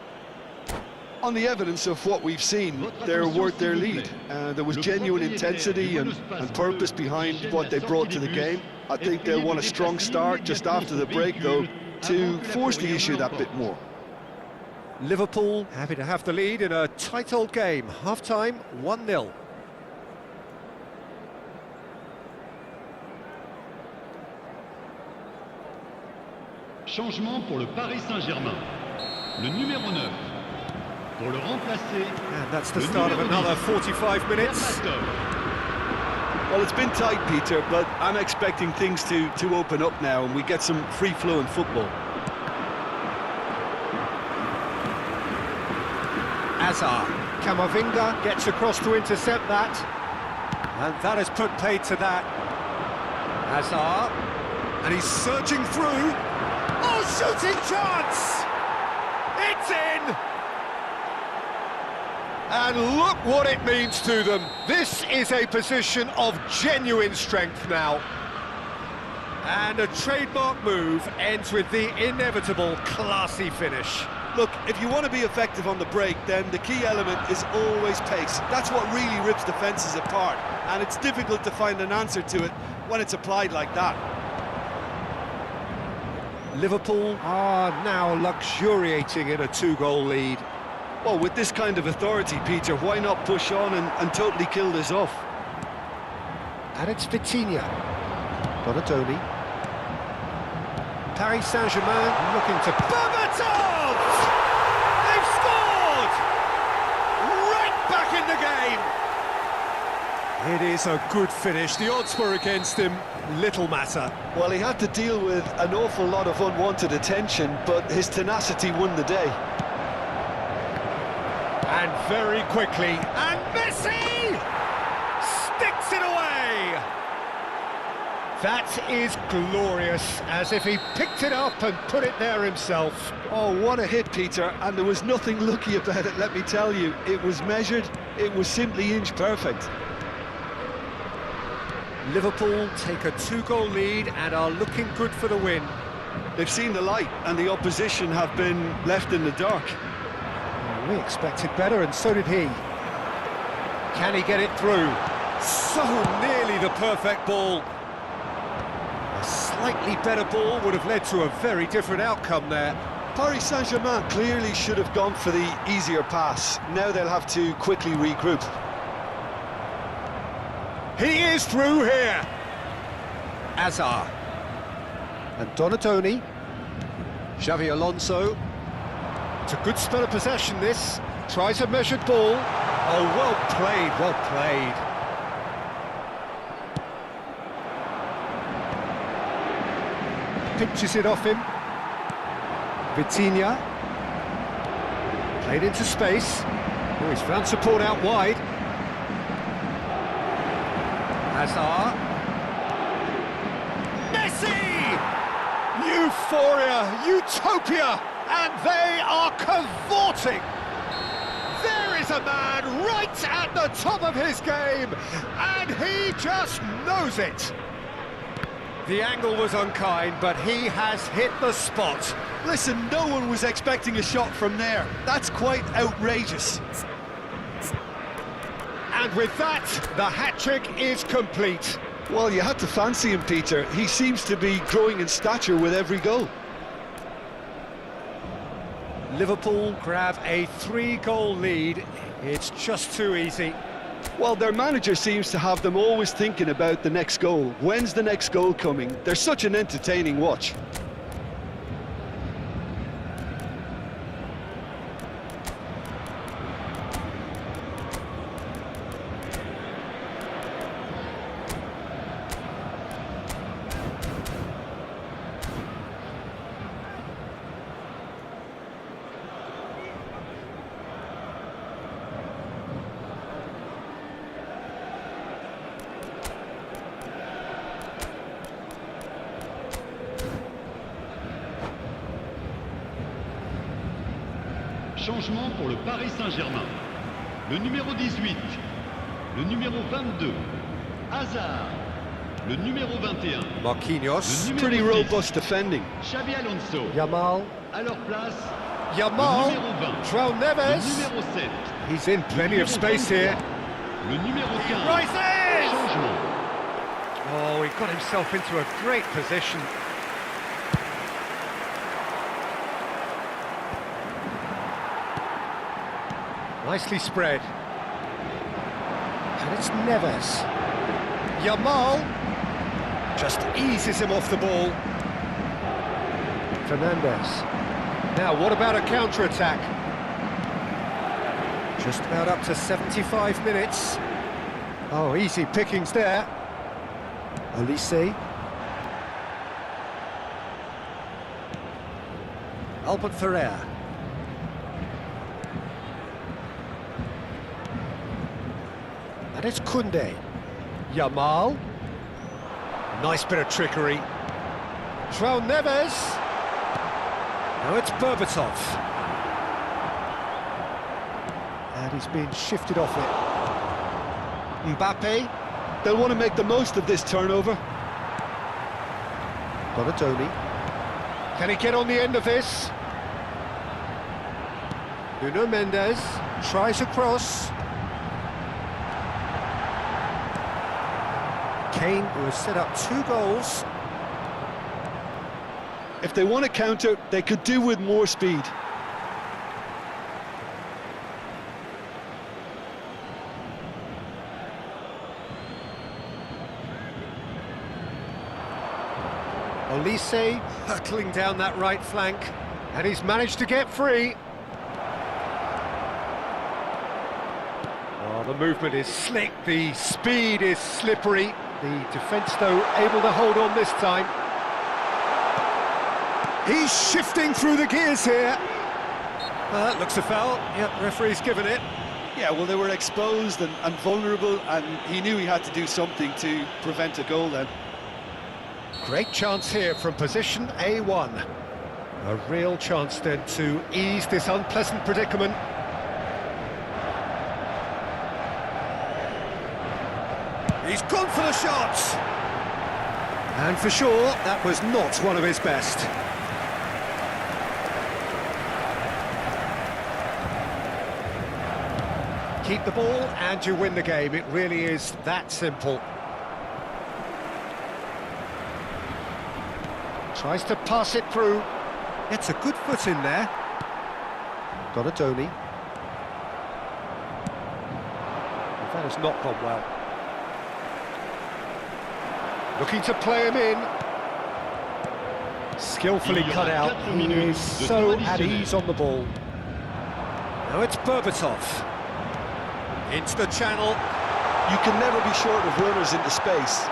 Speaker 2: On the evidence of what we've seen, they're worth their lead. There was genuine intensity and purpose behind what they brought to the game. I think they'll want a strong start just after the break, though, to force the issue that bit more.
Speaker 1: Liverpool happy to have the lead in a tight old game. Half-time, 1-0.
Speaker 3: Changement pour le Paris Saint-Germain. Le numéro 9. Pour le remplacer.
Speaker 1: And that's the start of another 45 minutes.
Speaker 2: Well, it's been tight, Peter, but I'm expecting things to open up now and we get some free-flowing football.
Speaker 1: Azar. Camavinga gets across to intercept that. And that has put paid to that. Azar. And he's surging through. Oh, shooting chance! It's in! And look what it means to them. This is a position of genuine strength now. And a trademark move ends with the inevitable classy finish.
Speaker 2: Look, if you want to be effective on the break, then the key element is always pace. That's what really rips defences apart, and it's difficult to find an answer to it when it's applied like that.
Speaker 1: Liverpool are now luxuriating in a 2-goal lead.
Speaker 2: Well, with this kind of authority, Peter, why not push on and totally kill this off?
Speaker 1: And it's Vitinha. Donatoni. Paris Saint-Germain looking to... Berbatov! They've scored! Right back in the game! It is a good finish. The odds were against him. Little matter.
Speaker 2: Well, he had to deal with an awful lot of unwanted attention, but his tenacity won the day.
Speaker 1: And very quickly, and Messi sticks it away! That is glorious, as if he picked it up and put it there himself.
Speaker 2: Oh, what a hit, Peter, and there was nothing lucky about it, let me tell you. It was measured, it was simply inch perfect.
Speaker 1: Liverpool take a 2-goal lead and are looking good for the win.
Speaker 2: They've seen the light, and the opposition have been left in the dark.
Speaker 1: We expected better, and so did he. Can he get it through? So nearly the perfect ball. A slightly better ball would have led to a very different outcome there.
Speaker 2: Paris Saint-Germain clearly should have gone for the easier pass. Now they'll have to quickly regroup.
Speaker 1: He is through here. Azar. And Donatoni. Xavi Alonso. It's a good spell of possession, this. Tries a measured ball. Oh, well played, well played. Pinches it off him. Vitinha. Played into space. Oh, he's found support out wide. Hazard. Messi! Euphoria, utopia, and they are cavorting. There is a man right at the top of his game, and he just knows it. The angle was unkind, but he has hit the spot.
Speaker 2: Listen, no one was expecting a shot from there. That's quite outrageous.
Speaker 1: And with that, the hat-trick is complete.
Speaker 2: Well, you had to fancy him, Peter. He seems to be growing in stature with every goal.
Speaker 1: Liverpool grab a 3-goal lead. It's just too easy.
Speaker 2: Well, their manager seems to have them always thinking about the next goal. When's the next goal coming? They're such an entertaining watch.
Speaker 3: Changement pour le Paris Saint-Germain. Le numéro 18, le numéro 22, Hazard, le numéro 21.
Speaker 1: Marquinhos.
Speaker 3: Le numéro
Speaker 2: Pretty
Speaker 3: 10,
Speaker 2: robust defending.
Speaker 3: Xavi Alonso.
Speaker 1: Yamal.
Speaker 3: À leur place,
Speaker 1: Yamal.
Speaker 3: le numéro 20,
Speaker 1: João
Speaker 3: le
Speaker 1: Neves.
Speaker 3: numéro 7,
Speaker 1: He's in plenty of space here.
Speaker 3: le numéro 15.
Speaker 1: Rises!
Speaker 3: Changement.
Speaker 1: Oh, he got himself into a great position. Nicely spread. And it's Neves. Yamal just eases him off the ball. Fernandes. Now, what about a counter-attack? Just about up to 75 minutes. Oh, easy pickings there. Olise. Albert Ferrer. And it's Koundé. Yamal. Nice bit of trickery. João Neves. Now it's Berbatov. And he's being shifted off it. Mbappe.
Speaker 2: They'll want to make the most of this turnover.
Speaker 1: Donatoni. Can he get on the end of this? Nuno Mendes tries a cross. Kane, who has set up 2 goals.
Speaker 2: If they want to counter, they could do with more speed.
Speaker 1: Olise hurtling down that right flank, and he's managed to get free. Oh, the movement is slick, the speed is slippery. The defence, though, able to hold on this time. He's shifting through the gears here. That looks a foul. Yep, referee's given it.
Speaker 2: Yeah, well, they were exposed and vulnerable, and he knew he had to do something to prevent a goal then.
Speaker 1: Great chance here from position A1. A real chance then to ease this unpleasant predicament. He's gone for the shot! And for sure, that was not one of his best. Keep the ball and you win the game. It really is that simple. Tries to pass it through. Gets a good foot in there. Donadoni. That has not gone well. Looking to play him in. Skillfully cut out. He is so at ease on the ball. Now it's Berbatov. Into the channel.
Speaker 2: You can never be short of runners into space.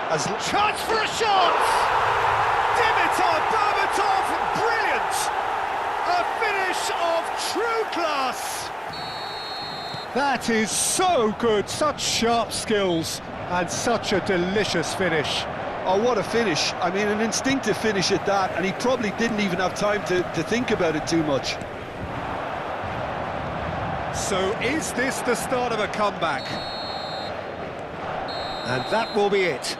Speaker 1: Chance for a shot! Dimitar Berbatov, brilliant! A finish of true class! That is so good, such sharp skills, and such a delicious finish.
Speaker 2: Oh, what a finish. I mean, an instinctive finish at that, and he probably didn't even have time to think about it too much.
Speaker 1: So is this the start of a comeback? And that will be it.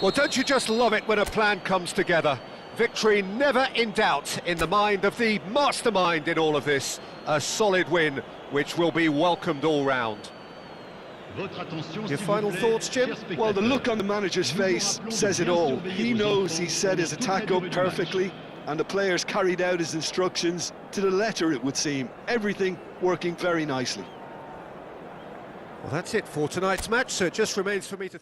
Speaker 1: Well, don't you just love it when a plan comes together? Victory never in doubt in the mind of the mastermind in all of this. A solid win, which will be welcomed all round. Your final thoughts, Jim?
Speaker 2: Well, the look on the manager's face says it all. He knows he set his attack up perfectly, and the players carried out his instructions to the letter, it would seem. Everything working very nicely.
Speaker 1: Well, that's it for tonight's match, so it just remains for me to